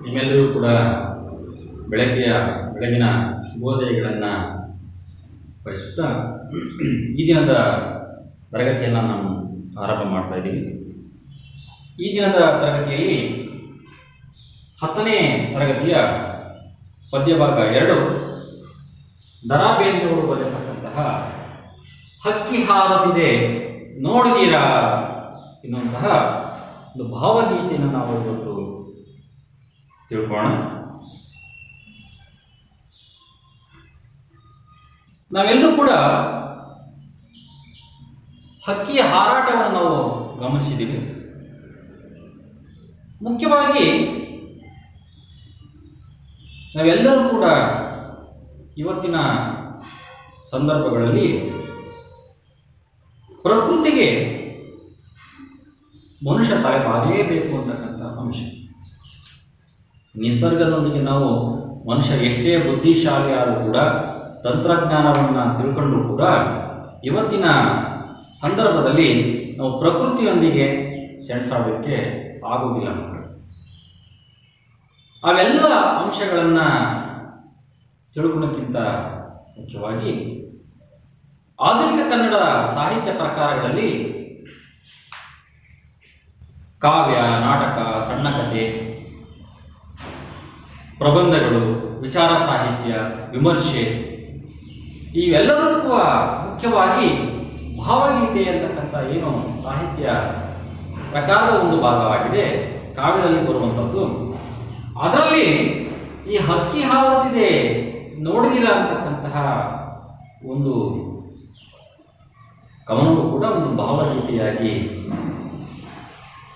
ನಿಮ್ಮೆಲ್ಲರೂ ಕೂಡ ಬೆಳಗಿನ ಶುಭೋದಯಗಳನ್ನು ಬಯಸುತ್ತಾ ಈ ದಿನದ ತರಗತಿಯನ್ನು ನಾವು ಆರಂಭ ಮಾಡ್ತಾ ಇದ್ದೀವಿ. ಈ ದಿನದ ತರಗತಿಯಲ್ಲಿ 10ನೇ ತರಗತಿಯ ಪದ್ಯಭಾಗ 2 ದ.ರಾ ಬೇಂದ್ರೆಯವರು ಬರೆದಿರತಕ್ಕಂತಹ ಹಕ್ಕಿ ಹಾರದಿದೆ ನೋಡಿದೀರಾ ಎನ್ನುವಂತಹ ಒಂದು ಭಾವಗೀತೆಯನ್ನು ನಾವು ಇವತ್ತು ತಿಳ್ಕೋಣ. ನಾವೆಲ್ಲರೂ ಕೂಡ ಹಕ್ಕಿಯ ಹಾರಾಟವನ್ನು ನಾವು ಗಮನಿಸಿದ್ದೀವಿ. ಮುಖ್ಯವಾಗಿ ನಾವೆಲ್ಲರೂ ಕೂಡ ಇವತ್ತಿನ ಸಂದರ್ಭಗಳಲ್ಲಿ ಪ್ರಕೃತಿಗೆ ಮನುಷ್ಯ ತಲೆಬಾಗಲೇಬೇಕು ಅಂತಕ್ಕಂಥ ಅಂಶ. ನಿಸರ್ಗದೊಂದಿಗೆ ನಾವು ಮನುಷ್ಯ ಎಷ್ಟೇ ಬುದ್ಧಿಶಾಲಿ ಆದರೂ ಕೂಡ ತಂತ್ರಜ್ಞಾನವನ್ನು ತಿಳ್ಕೊಂಡು ಕೂಡ ಇವತ್ತಿನ ಸಂದರ್ಭದಲ್ಲಿ ನಾವು ಪ್ರಕೃತಿಯೊಂದಿಗೆ ಸೆಣಸಾಡೋಕ್ಕೆ ಆಗುವುದಿಲ್ಲ. ಅವೆಲ್ಲ ಅಂಶಗಳನ್ನು ತಿಳ್ಕೊಳ್ಳೋಕ್ಕಿಂತ ಮುಖ್ಯವಾಗಿ ಆಧುನಿಕ ಕನ್ನಡ ಸಾಹಿತ್ಯ ಪ್ರಕಾರಗಳಲ್ಲಿ ಕಾವ್ಯ, ನಾಟಕ, ಸಣ್ಣ ಕಥೆ, ಪ್ರಬಂಧಗಳು, ವಿಚಾರ ಸಾಹಿತ್ಯ, ವಿಮರ್ಶೆ ಇವೆಲ್ಲದಕ್ಕೂ ಮುಖ್ಯವಾಗಿ ಭಾವಗೀತೆ ಅಂತಕ್ಕಂಥ ಏನು ಸಾಹಿತ್ಯ ಪ್ರಕಾರದ ಒಂದು ಭಾಗವಾಗಿದೆ ಕಾವ್ಯದಲ್ಲಿ ಬರುವಂಥದ್ದು. ಅದರಲ್ಲಿ ಈ ಹಕ್ಕಿ ಹಾರುತ್ತಿದೆ ನೋಡಿದಿರ ಅಂತಕ್ಕಂತಹ ಒಂದು ಕವನವು ಕೂಡ ಒಂದು ಭಾವಗೀತೆಯಾಗಿ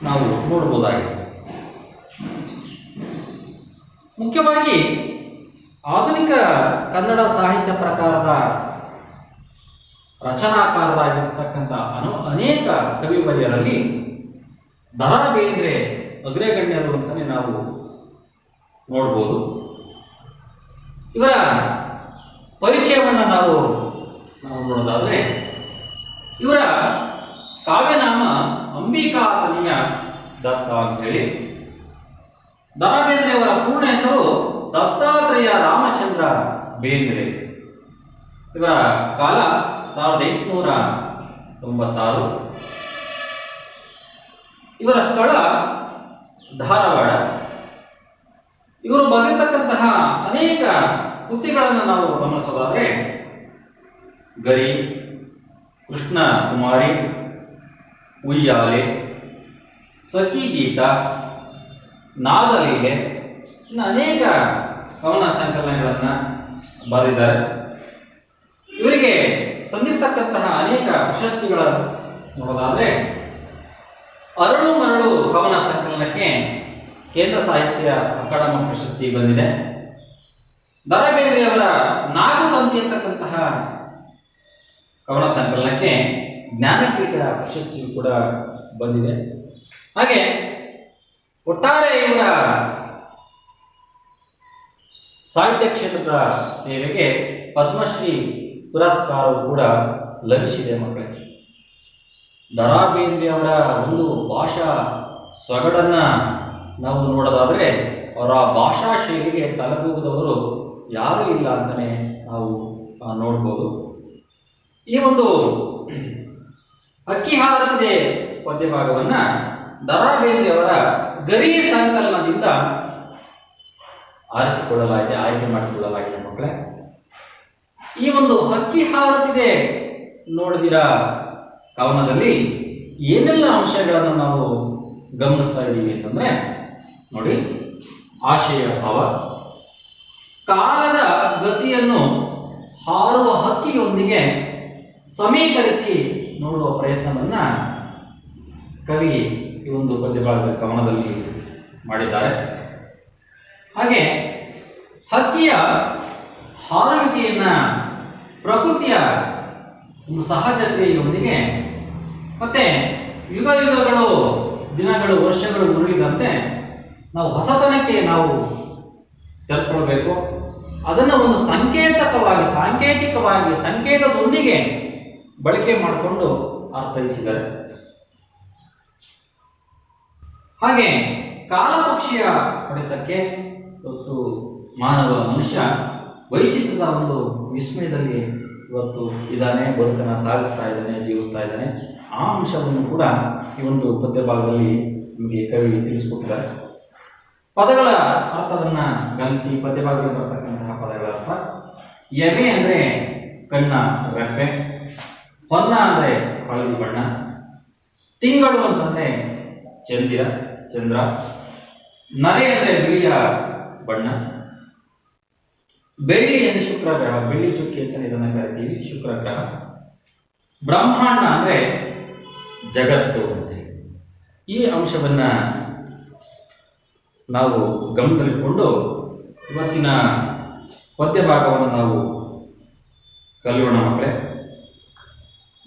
ನಾವು ನೋಡಬಹುದಾಗಿದೆ. ಮುಖ್ಯವಾಗಿ ಆಧುನಿಕ ಕನ್ನಡ ಸಾಹಿತ್ಯ ಪ್ರಕಾರದ ರಚನಾಕಾರರಾಗಿರ್ತಕ್ಕಂಥ ಅನೇಕ ಕವಿವರ್ಯರಲ್ಲಿ ದ.ರಾ ಬೇಂದ್ರೆ ಅಗ್ರಗಣ್ಯರು ಅಂತಲೇ ನಾವು ನೋಡ್ಬೋದು. ಇವರ ಪರಿಚಯವನ್ನು ನಾವು ನೋಡೋದಾದರೆ ಇವರ ಕಾವ್ಯನಾಮ ಅಂಬಿಕಾತನಯ ದತ್ತ ಅಂತೇಳಿ. ದ.ರಾ ಬೇಂದ್ರೆ ಅವರ ಪೂರ್ಣ ಹೆಸರು ದತ್ತಾತ್ರೇಯ ರಾಮಚಂದ್ರ ಬೇಂದ್ರೆ. ಇವರ ಕಾಲ 1896. ಇವರ ಸ್ಥಳ ಧಾರವಾಡ. ಇವರು ಬರೆದಿರ್ತಕ್ಕಂತಹ ಅನೇಕ ಕೃತಿಗಳನ್ನು ನಾವು ಗಮನಿಸೋದಾದರೆ ಗರಿ, ಕೃಷ್ಣ ಕುಮಾರಿ, ಉಯ್ಯಾಲೆ, ಸಖಿ ಗೀತ, ನಾಗಲೀಲೆ ಇನ್ನು ಅನೇಕ ಕವನ ಸಂಕಲನಗಳನ್ನು ಬರೆದಿದ್ದಾರೆ. ಇವರಿಗೆ ಸಂದಿರ್ತಕ್ಕಂತಹ ಅನೇಕ ಪ್ರಶಸ್ತಿಗಳ ನೋಡೋದಾದರೆ ಅರಳು ಮರಳು ಕವನ ಸಂಕಲನಕ್ಕೆ ಕೇಂದ್ರ ಸಾಹಿತ್ಯ ಅಕಾಡೆಮಿ ಪ್ರಶಸ್ತಿ ಬಂದಿದೆ. ದ.ರಾ ಬೇಂದ್ರೆಯವರ ನಾಗತಂತಿ ಅಂತಕ್ಕಂತಹ ಕವನ ಸಂಕಲನಕ್ಕೆ ಜ್ಞಾನಪೀಠ ಪ್ರಶಸ್ತಿಯು ಕೂಡ ಬಂದಿದೆ. ಹಾಗೆ ಒಟ್ಟಾರೆ ಇವರ ಸಾಹಿತ್ಯ ಕ್ಷೇತ್ರದ ಸೇವೆಗೆ ಪದ್ಮಶ್ರೀ ಪುರಸ್ಕಾರವು ಕೂಡ ಲಭಿಸಿದೆ. ಮಕ್ಕಳಿಗೆ ದ.ರಾ ಬೇಂದ್ರೆ ಅವರ ಒಂದು ಭಾಷಾ ಸೊಗಡನ್ನು ನಾವು ನೋಡೋದಾದರೆ ಅವರ ಭಾಷಾ ಶೈಲಿಗೆ ತಲೆದೂಗದವರು ಯಾರೂ ಇಲ್ಲ ಅಂತಲೇ ನಾವು ನೋಡ್ಬೋದು. ಈ ಒಂದು ಹಕ್ಕಿ ಹಾರುತ್ತಿದೆ ಪದ್ಯಭಾಗವನ್ನು ದ.ರಾ ಬೇಂದ್ರೆ ಅವರ ಗರಿ ಸಂಕಲನದಿಂದ ಆಯ್ಕೆ ಮಾಡಿಕೊಳ್ಳಲಾಗಿದೆ. ಮಕ್ಕಳೇ, ಈ ಒಂದು ಹಕ್ಕಿ ಹಾರುತ್ತಿದೆ ನೋಡಿದಿರ ಕವನದಲ್ಲಿ ಏನೆಲ್ಲ ಅಂಶಗಳನ್ನು ನಾವು ಗಮನಿಸ್ತಾ ಇದ್ದೀವಿ ಅಂತಂದರೆ ನೋಡಿ, ಆಶಯ ಭಾವ, ಕಾಲದ ಗತಿಯನ್ನು ಹಾರುವ ಹಕ್ಕಿಯೊಂದಿಗೆ ಸಮೀಕರಿಸಿ ನೋಡುವ ಪ್ರಯತ್ನವನ್ನು ಕವಿ ಈ ಒಂದು ಪದ್ಯಭಾಗದ ಕವನದಲ್ಲಿ ಮಾಡಿದ್ದಾರೆ. ಹಾಗೆ ಹಕ್ಕಿಯ ಹಾರುವಿಕೆಯನ್ನು ಪ್ರಕೃತಿಯ ಒಂದು ಸಹಜತೆಯೊಂದಿಗೆ ಮತ್ತೆ ಯುಗ ಯುಗಗಳು, ದಿನಗಳು, ವರ್ಷಗಳು ಉರುಳಿದಂತೆ ನಾವು ಹೊಸತನಕ್ಕೆ ನಾವು ತೆರೆದುಕೊಳ್ಬೇಕು. ಅದನ್ನು ಒಂದು ಸಾಂಕೇತಿಕವಾಗಿ ಸಂಕೇತದೊಂದಿಗೆ ಬಳಕೆ ಮಾಡಿಕೊಂಡು ಅರ್ಥೈಸಿದ್ದಾರೆ. ಹಾಗೆ ಕಾಲಪಕ್ಷಿಯ ಹೊಡೆತಕ್ಕೆ ಇವತ್ತು ಮನುಷ್ಯ ವೈಚಿತ್ರದ ಒಂದು ವಿಸ್ಮಯದಲ್ಲಿ ಇವತ್ತು ಇದ್ದಾನೆ, ಬದುಕನ್ನು ಸಾಗಿಸ್ತಾ ಇದ್ದಾನೆ, ಜೀವಿಸ್ತಾ ಇದ್ದಾನೆ. ಆ ಅಂಶವನ್ನು ಕೂಡ ಈ ಒಂದು ಪದ್ಯ ಭಾಗದಲ್ಲಿ ನಿಮಗೆ ಕವಿ ತಿಳಿಸಿಕೊಟ್ಟಿದ್ದಾರೆ. ಪದಗಳ ಅರ್ಥವನ್ನು ಗಮನಿಸಿ. ಪದ್ಯ ಭಾಗದಲ್ಲಿ ಬರ್ತಕ್ಕಂತಹ ಪದಗಳ ಅರ್ಥ: ಎಮೆ ಅಂದರೆ ಕಣ್ಣ ರೆಪ್ಪೆ, ಹೊನ್ನ ಅಂದರೆ ಹಳದಿ ಬಣ್ಣ, ತಿಂಗಳು ಅಂತಂದ್ರೆ ಚಂದ್ರ, ನರೆ ಅಂದರೆ ಬಿಳಿಯ ಬಣ್ಣ, ಬೆಳ್ಳಿ ಅಂದರೆ ಶುಕ್ರ ಗ್ರಹ, ಬೆಳ್ಳಿ ಚುಕ್ಕಿ ಅಂತ ಇದನ್ನು ಕರಿತೀವಿ, ಶುಕ್ರ ಗ್ರಹ, ಬ್ರಹ್ಮಾಂಡ ಅಂದರೆ ಜಗತ್ತು ಅಂತ. ಈ ಅಂಶವನ್ನ ನಾವು ಗಮನದಲ್ಲಿಟ್ಟುಕೊಂಡು ಇವತ್ತಿನ ಪದ್ಯ ಭಾಗವನ್ನು ನಾವು ಕಲಿಯೋಣ ಮಕ್ಕಳೇ.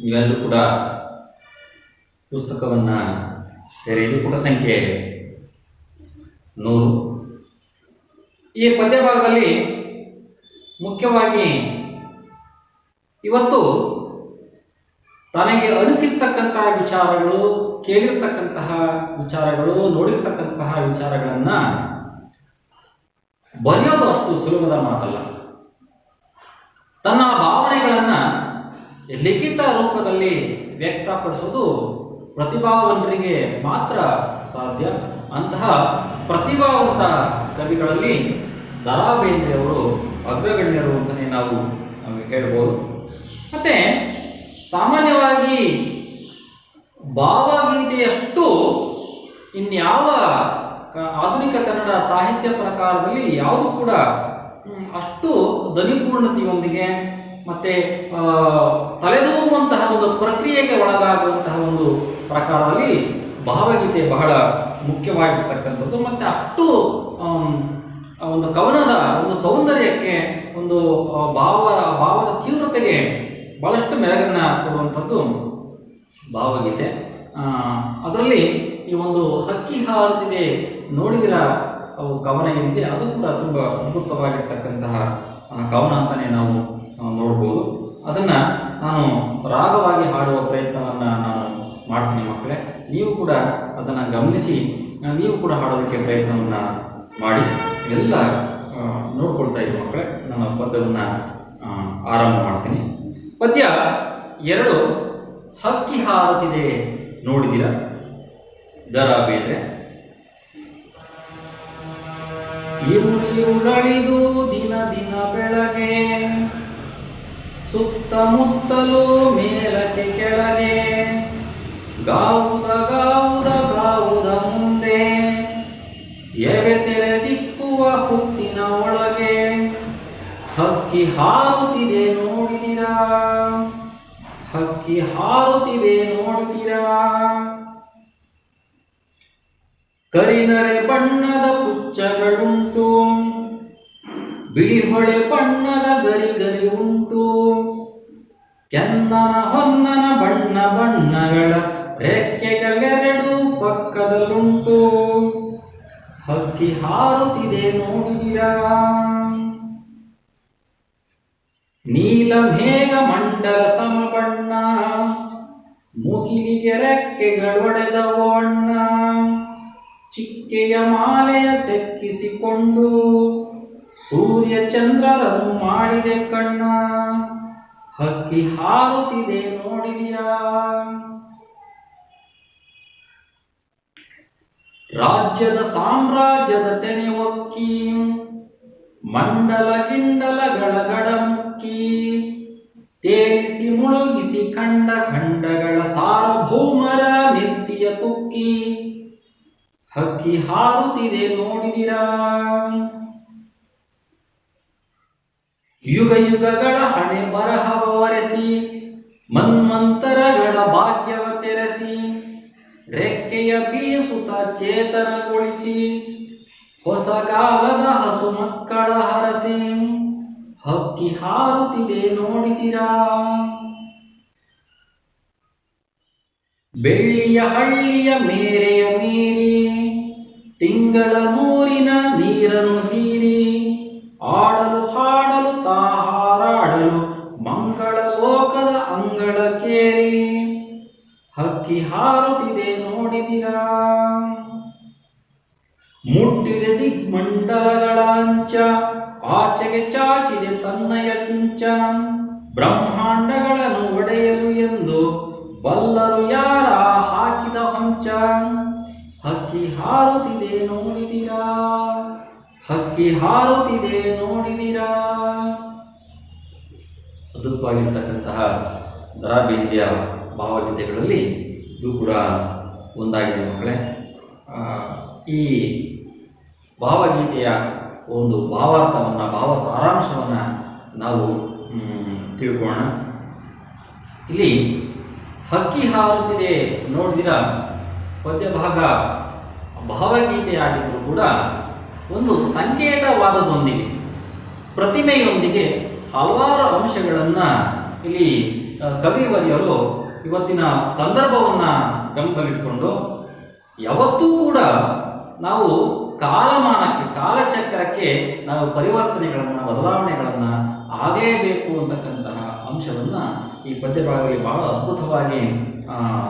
ನೀವೆಲ್ಲರೂ ಕೂಡ ಪುಸ್ತಕವನ್ನು ತೆರೆಯಿರಿ. ಪುಟ ಸಂಖ್ಯೆ 100. ಈ ಪದ್ಯ ಭಾಗದಲ್ಲಿ ಮುಖ್ಯವಾಗಿ ಇವತ್ತು ತನಗೆ ಅನಿಸಿರ್ತಕ್ಕಂತಹ ವಿಚಾರಗಳು, ಕೇಳಿರ್ತಕ್ಕಂತಹ ವಿಚಾರಗಳು, ನೋಡಿರ್ತಕ್ಕಂತಹ ವಿಚಾರಗಳನ್ನು ಬರೆಯೋದು ಅಷ್ಟು ಸುಲಭದ ಮಾತಲ್ಲ. ತನ್ನ ಭಾವನೆಗಳನ್ನು ಲಿಖಿತ ರೂಪದಲ್ಲಿ ವ್ಯಕ್ತಪಡಿಸೋದು ಪ್ರತಿಭಾವಂತರಿಗೆ ಮಾತ್ರ ಸಾಧ್ಯ. ಅಂತಹ ಪ್ರತಿಭಾವಂತ ಕವಿಗಳಲ್ಲಿ ದ.ರಾ ಬೇಂದ್ರೆಯವರು ಅಗ್ರಗಣ್ಯರು ಅಂತಲೇ ನಾವು ಹೇಳ್ಬೋದು. ಮತ್ತು ಸಾಮಾನ್ಯವಾಗಿ ಭಾವಗೀತೆಯಷ್ಟು ಇನ್ಯಾವ ಆಧುನಿಕ ಕನ್ನಡ ಸಾಹಿತ್ಯ ಪ್ರಕಾರದಲ್ಲಿ ಯಾವುದು ಕೂಡ ಅಷ್ಟು ಧ್ವನಿಪೂರ್ಣತೆಯೊಂದಿಗೆ ಮತ್ತು ತಲೆದೂಗುವಂತಹ ಒಂದು ಪ್ರಕ್ರಿಯೆಗೆ ಒಳಗಾಗುವಂತಹ ಒಂದು ಪ್ರಕಾರದಲ್ಲಿ ಭಾವಗೀತೆ ಬಹಳ ಮುಖ್ಯವಾಗಿರ್ತಕ್ಕಂಥದ್ದು. ಮತ್ತು ಅಷ್ಟು ಒಂದು ಕವನದ ಒಂದು ಸೌಂದರ್ಯಕ್ಕೆ, ಒಂದು ಭಾವದ ತೀವ್ರತೆಗೆ ಬಹಳಷ್ಟು ಮೆರಗನ್ನು ಕೊಡುವಂಥದ್ದು ಭಾವಗೀತೆ. ಅದರಲ್ಲಿ ಈ ಒಂದು ಹಕ್ಕಿ ಹಾರುತ್ತಿದೆ ನೋಡಿದಿರ ಕವನ ಏನಿದೆ ಅದು ಕೂಡ ತುಂಬ ಅದ್ಭುತವಾಗಿರ್ತಕ್ಕಂತಹ ಕವನ ಅಂತಲೇ ನಾವು ನೋಡ್ಬೋದು. ಅದನ್ನು ನಾನು ರಾಗವಾಗಿ ಹಾಡುವ ಪ್ರಯತ್ನವನ್ನು ನಾನು ಮಾಡ್ತೀನಿ ಮಕ್ಕಳೇ. ನೀವು ಕೂಡ ಅದನ್ನು ಗಮನಿಸಿ ನೀವು ಕೂಡ ಹಾಡೋದಕ್ಕೆ ಪ್ರಯತ್ನವನ್ನು ಮಾಡಿ. ಎಲ್ಲ ನೋಡ್ಕೊಳ್ತಾ ಇದ್ದೀವಿ ಮಕ್ಕಳೇ. ನಾನು ಪದ್ಯವನ್ನು ಆರಂಭ ಮಾಡ್ತೀನಿ. ಪದ್ಯ 2, ಹಕ್ಕಿ ಹಾರುತ್ತಿದೆ ನೋಡಿದಿರ, ದ.ರಾ ಬೇಂದ್ರೆ. ಉಳಳಿದು ದಿನ ದಿನ ಬೆಳಗ್ಗೆ, ಸುತ್ತಮುತ್ತಲೂ ಮೇಲಕ್ಕೆ ಕೆಳಗೆ, ಗಾವುದ ಗಾವುದ ಗಾವುದ ಮುಂದೆ, ಎವೆ ತೆರೆದಿಕ್ಕುವ ಹುತ್ತಿನ ಒಳಗೆ, ಹಕ್ಕಿ ಹಾರುತ್ತಿದೆ ನೋಡಿದಿರಾ, ಹಕ್ಕಿ ಹಾರುತ್ತಿದೆ ನೋಡಿದಿರಾ. ಕರಿನರೆ ಬಣ್ಣದ ಪುಚ್ಚಗಳುಂಟು, ಬಿಳಿ ಹೊಳೆ ಬಣ್ಣದ ಗರಿ ಗರಿ ಉಂಟು, ಕೆನ್ನನ ಹೊನ್ನನ ಬಣ್ಣ ಬಣ್ಣಗಳ ರೆಕ್ಕೆಗಳೆರಡು ಪಕ್ಕದಲ್ಲುಂಟು, ಹಕ್ಕಿ ಹಾರುತ್ತಿದೆ ನೋಡಿದಿರಾ. ನೀಲ ಮೇಘ ಮಂಡಲ ಸಮಬಣ್ಣ, ಮುಗಿಲಿಗೆ ರೆಕ್ಕೆಗಳೊಡೆದವು ಅಣ್ಣ, ಚಿಕ್ಕೆಯ ಮಾಲೆಯ ಚೆಕ್ಕಿಸಿಕೊಂಡು, ಸೂರ್ಯ ಚಂದ್ರರನ್ನು ಮಾಡಿದೆ ಕಣ್ಣ, ಹಕ್ಕಿ ಹಾರುತ್ತಿದೆ ನೋಡಿದಿರಾ. ರಾಜ್ಯದ ಸಾಮ್ರಾಜ್ಯದ ತೆನೆ ಒಕ್ಕಿ, ಮಂಡಲ ಗಿಂಡಲಗಳ ಗಡಮುಕ್ಕಿ, ತೇಲಿಸಿ ಮುಳುಗಿಸಿ ಖಂಡ ಖಂಡಗಳ ಸಾರ್ವಭೌಮರ ನೆತ್ತಿಯ ಕುಕ್ಕಿ, ಹಕ್ಕಿ ಹಾರುತ್ತಿದೆ ನೋಡಿದಿರಾ. ಯುಗ ಯುಗಗಳ ಹಣೆ ಬರಹವ ಒರೆಸಿ, ಮನ್ವಂತರಗಳ ಭಾಗ್ಯವ ತೆರೆಸಿ, ರೆಕ್ಕೆಯ ಬೀಸುತ್ತ ಚೇತನಗೊಳಿಸಿ, ಹೊಸ ಕಾಲದ ಹಸು ಮಕ್ಕಳ ಹರಸಿ, ಹಕ್ಕಿ ಹಾರುತ್ತಿದೆ ನೋಡಿದಿರಾ. ಬೆಳ್ಳಿಯ ಹಳ್ಳಿಯ ಮೇರೆಯ ಮೀರಿ, ತಿಂಗಳ ನೂರಿನ ನೀರನ್ನು ಹೀರಿ, ಆಡಲು ಹಾಡಲು ತಾ ಹಾರಾಡಲು ಮಂಗಳ ಲೋಕದ ಅಂಗಳ ಕೇರಿ, ಹಕ್ಕಿ ಹಾರುತ್ತಿದೆ ನೋಡಿದಿರಾ. ಮುಟ್ಟಿದೆ ದಿಗ್ಮಂಡಲಗಳಾಂಚ ಆಚೆಗೆ ಚಾಚಿದೆ ತನ್ನಯ ಚುಂಚ ಬ್ರಹ್ಮಾಂಡಗಳನ್ನು ಒಡೆಯಲು ಎಂದು ಬಲ್ಲರು ಯಾರ ಹಾಕಿದ ಹೊಂಚ ಹಕ್ಕಿ ಹಾರುತ್ತಿದೆ ನೋಡಿದಿರಾ ಹಕ್ಕಿ ಹಾರುತ್ತಿದೆ ನೋಡಿದಿರಾ. ಅದ್ಭುತವಾಗಿರ್ತಕ್ಕಂತಹ ದ.ರಾ. ಬೇಂದ್ರೆಯ ಭಾವಗೀತೆಗಳಲ್ಲಿ ಇದು ಕೂಡ ಒಂದಾಗಿದೆ ಮಕ್ಕಳೇ. ಈ ಭಾವಗೀತೆಯ ಒಂದು ಭಾವಾರ್ಥವನ್ನು ಭಾವ ಸಾರಾಂಶವನ್ನು ನಾವು ತಿಳ್ಕೊಳ್ಳೋಣ. ಇಲ್ಲಿ ಹಕ್ಕಿ ಹಾರುತ್ತಿದೆ ನೋಡಿದಿರ ಪದ್ಯ ಭಾಗ ಭಾವಗೀತೆಯಾಗಿದ್ದರೂ ಕೂಡ ಒಂದು ಸಂಕೇತವಾದದೊಂದಿಗೆ ಪ್ರತಿಮೆಯೊಂದಿಗೆ ಹಲವಾರು ಅಂಶಗಳನ್ನು ಇಲ್ಲಿ ಕವಿವರಿಯರು ಇವತ್ತಿನ ಸಂದರ್ಭವನ್ನು ಗಮನದಲ್ಲಿಟ್ಕೊಂಡು ಯಾವತ್ತೂ ಕೂಡ ನಾವು ಕಾಲಮಾನಕ್ಕೆ ಕಾಲಚಕ್ರಕ್ಕೆ ನಾವು ಪರಿವರ್ತನೆಗಳನ್ನು ಬದಲಾವಣೆಗಳನ್ನು ಆಗಲೇಬೇಕು ಅಂತಕ್ಕಂತಹ ಅಂಶವನ್ನು ಈ ಪದ್ಯ ಭಾಗದಲ್ಲಿ ಬಹಳ ಅದ್ಭುತವಾಗಿ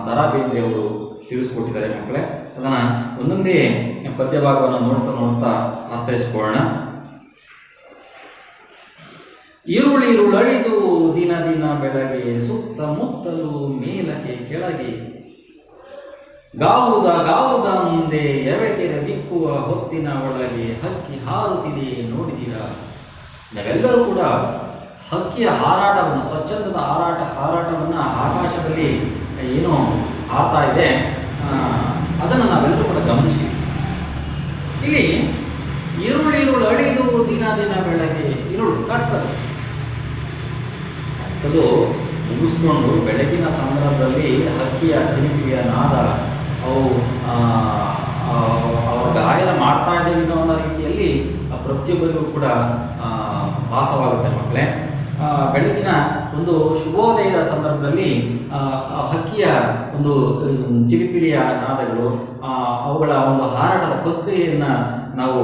ದ.ರಾ. ಬೇಂದ್ರೆ ಅವರು ತಿಳಿಸ್ಕೊಟ್ಟಿದ್ದಾರೆ ಮಕ್ಕಳೇ. ಅದನ್ನು ಒಂದೊಂದೇ ಪದ್ಯ ಭಾಗವನ್ನು ನೋಡ್ತಾ ನೋಡ್ತಾ ಅರ್ಥೈಸ್ಕೊಳ್ಳೋಣ. ಇರುಳಿರುಳಳಿದು ದಿನ ದಿನ ಬೆಳಗ್ಗೆ ಸುತ್ತಮುತ್ತಲು ಮೇಲಕ್ಕೆ ಕೆಳಗೆ ಗಾವುದ ಮುಂದೆ ಎವೆತೆರ ದಿಕ್ಕುವ ಹೊತ್ತಿನ ಒಳಗೆ ಹಕ್ಕಿ ಹಾರುತ್ತಿದೆ ನೋಡಿದಿರ. ನಾವೆಲ್ಲರೂ ಕೂಡ ಹಕ್ಕಿಯ ಹಾರಾಟವನ್ನು ಸ್ವಚ್ಛಂದದ ಹಾರಾಟವನ್ನು ಆಕಾಶದಲ್ಲಿ ಏನು ಹಾರ್ತಾ ಇದೆ ಅದನ್ನು ನಾವೆಲ್ಲರೂ ಕೂಡ ಗಮನಿಸಿ. ಇಲ್ಲಿ ಇರುಳಿರುಳು ಅಳಿದು ದಿನ ದಿನ ಬೆಳಗ್ಗೆ ಇರುಳು ಕತ್ತಲು ಮುಗಿಸ್ಕೊಂಡು ಬೆಳಗಿನ ಸಂದರ್ಭದಲ್ಲಿ ಹಕ್ಕಿಯ ಚಿಲಿಪಿಯ ನಾದ ಅವು ಅವರ ಗಾಯನ ಮಾಡ್ತಾ ಇದ್ದೇವೆ ಅನ್ನೋ ರೀತಿಯಲ್ಲಿ ಪ್ರತಿಯೊಬ್ಬರಿಗೂ ಕೂಡ ಭಾಸವಾಗುತ್ತೆ ಮಕ್ಕಳೇ. ಬೆಳಗಿನ ಒಂದು ಶುಭೋದಯದ ಸಂದರ್ಭದಲ್ಲಿ ಹಕ್ಕಿಯ ಒಂದು ಚಿಲಿಪಿಲಿಯ ನಾದಗಳು ಅವುಗಳ ಒಂದು ಹಾರಾಟದ ಪ್ರಕ್ರಿಯೆಯನ್ನು ನಾವು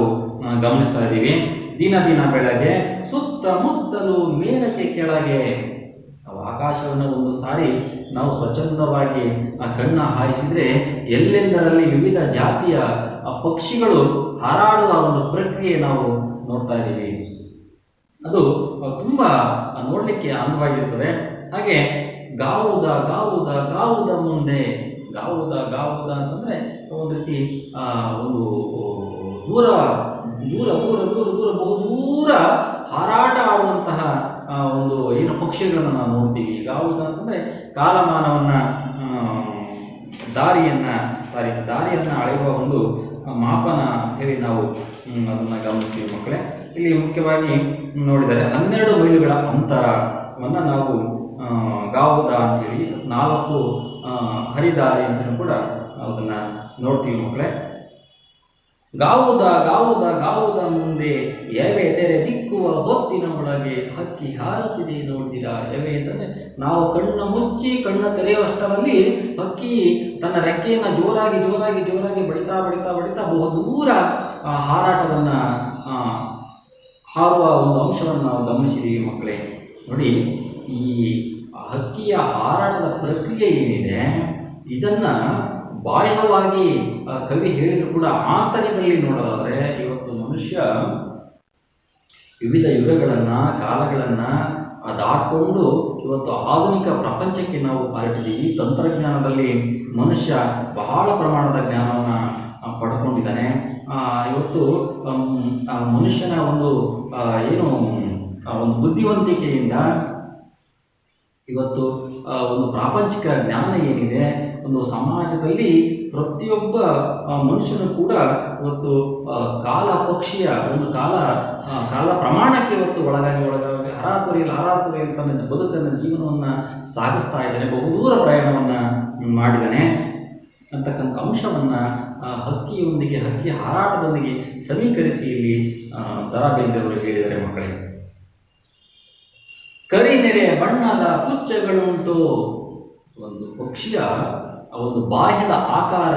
ಗಮನಿಸ್ತಾ ಇದ್ದೀವಿ. ದಿನ ದಿನ ಬೆಳಗ್ಗೆ ಸುತ್ತಮುತ್ತಲು ಮೇಲಕ್ಕೆ ಕೆಳಗೆ ಆಕಾಶವನ್ನು ಒಂದು ಸಾರಿ ನಾವು ಸ್ವಚ್ಛಂದವಾಗಿ ಕಣ್ಣ ಹಾಯಿಸಿದರೆ ಎಲ್ಲೆಂದರಲ್ಲಿ ವಿವಿಧ ಜಾತಿಯ ಪಕ್ಷಿಗಳು ಹಾರಾಡುವ ಒಂದು ಪ್ರಕ್ರಿಯೆ ನಾವು ನೋಡ್ತಾ ಇದ್ದೀವಿ. ಅದು ತುಂಬ ನೋಡಲಿಕ್ಕೆ ಅಂದವಾಗಿರ್ತದೆ. ಹಾಗೆ ಗಾವುದ ಮುಂದೆ ಗಾವುದ ಅಂತಂದರೆ ಒಂದು ರೀತಿ ಒಂದು ದೂರ ಬಹುದೂರ ಹಾರಾಟ ಆಡುವಂತಹ ಒಂದು ಏನು ಪಕ್ಷಿಗಳನ್ನು ನಾವು ನೋಡ್ತೀವಿ. ಗಾವುದ ಅಂತಂದರೆ ಕಾಲಮಾನವನ್ನು ದಾರಿಯನ್ನು ಅಳೆಯುವ ಒಂದು ಮಾಪನ ಅಂತೇಳಿ ನಾವು ಅದನ್ನು ಗಮನಿಸ್ತೀವಿ ಮಕ್ಕಳೇ. ಇಲ್ಲಿ ಮುಖ್ಯವಾಗಿ ನೋಡಿದರೆ 12 ಮೈಲುಗಳ ಅಂತರವನ್ನು ನಾವು ಗಾವುದ ಅಂತೇಳಿ 4 ಹರಿದಾರಿ ಅಂತಲೂ ಕೂಡ ನಾವು ಅದನ್ನು ನೋಡ್ತೀವಿ ಮಕ್ಕಳೇ. ಗಾವುದ ಮುಂದೆ ಎವೆ ತೆರೆ ದಿಕ್ಕುವ ಹೊತ್ತಿನ ಒಳಗೆ ಹಕ್ಕಿ ಹಾರುತ್ತಿದೆ ನೋಡ್ತೀರಾ. ಎವೆ ಅಂತಂದರೆ ನಾವು ಕಣ್ಣು ತೆರೆಯುವಷ್ಟರಲ್ಲಿ ಹಕ್ಕಿ ತನ್ನ ರೆಕ್ಕೆಯನ್ನು ಜೋರಾಗಿ ಬಡಿತಾ ಬಹುದೂರ ಹಾರಾಟವನ್ನು ಹಾರುವ ಒಂದು ಅಂಶವನ್ನು ನಾವು ಗಮನಿಸಿದ್ದೀವಿ ಮಕ್ಕಳೇ. ನೋಡಿ, ಈ ಹಕ್ಕಿಯ ಹಾರಾಟದ ಪ್ರಕ್ರಿಯೆ ಏನಿದೆ ಇದನ್ನು ಬಾಹ್ಯವಾಗಿ ಕವಿ ಹೇಳಿದ್ರು ಕೂಡ ಆಂತರ್ಯದಲ್ಲಿ ನೋಡೋದಾದರೆ ಇವತ್ತು ಮನುಷ್ಯ ವಿವಿಧ ಯುಗಗಳನ್ನು ಕಾಲಗಳನ್ನು ದಾಟಿಕೊಂಡು ಇವತ್ತು ಆಧುನಿಕ ಪ್ರಪಂಚಕ್ಕೆ ನಾವು ಹೊರಟಿದ್ದೀವಿ. ತಂತ್ರಜ್ಞಾನದಲ್ಲಿ ಮನುಷ್ಯ ಬಹಳ ಪ್ರಮಾಣದ ಜ್ಞಾನವನ್ನು ಪಡ್ಕೊಂಡಿದ್ದಾನೆ. ಇವತ್ತು ಮನುಷ್ಯನ ಒಂದು ಒಂದು ಬುದ್ಧಿವಂತಿಕೆಯಿಂದ ಇವತ್ತು ಒಂದು ಪ್ರಾಪಂಚಿಕ ಜ್ಞಾನ ಏನಿದೆ, ಒಂದು ಸಮಾಜದಲ್ಲಿ ಪ್ರತಿಯೊಬ್ಬ ಮನುಷ್ಯನು ಕೂಡ ಇವತ್ತು ಕಾಲ ಪಕ್ಷಿಯ ಒಂದು ಕಾಲ ಪ್ರಮಾಣಕ್ಕೆ ಇವತ್ತು ಒಳಗಾಗಿ ಹರಾತುರಿಯಲ್ಲಿ ತನ್ನ ಬದುಕನ್ನು ಜೀವನವನ್ನು ಸಾಗಿಸ್ತಾ ಇದ್ದಾನೆ, ಬಹುದೂರ ಪ್ರಯಾಣವನ್ನು ಮಾಡಿದ್ದಾನೆ ಅಂತಕ್ಕಂಥ ಅಂಶವನ್ನು ಹಕ್ಕಿ ಹಾರಾಟದೊಂದಿಗೆ ಸಮೀಕರಿಸಿ ಇಲ್ಲಿ ದ.ರಾ. ಬೇಂದ್ರೆ ಅವರು ಹೇಳಿದ್ದಾರೆ ಮಕ್ಕಳೇ. ಕರಿನೆರೆ ಬಣ್ಣದ ಪುಚ್ಚಗಳುಂಟು. ಒಂದು ಪಕ್ಷಿಯ ಒಂದು ಬಾಹ್ಯದ ಆಕಾರ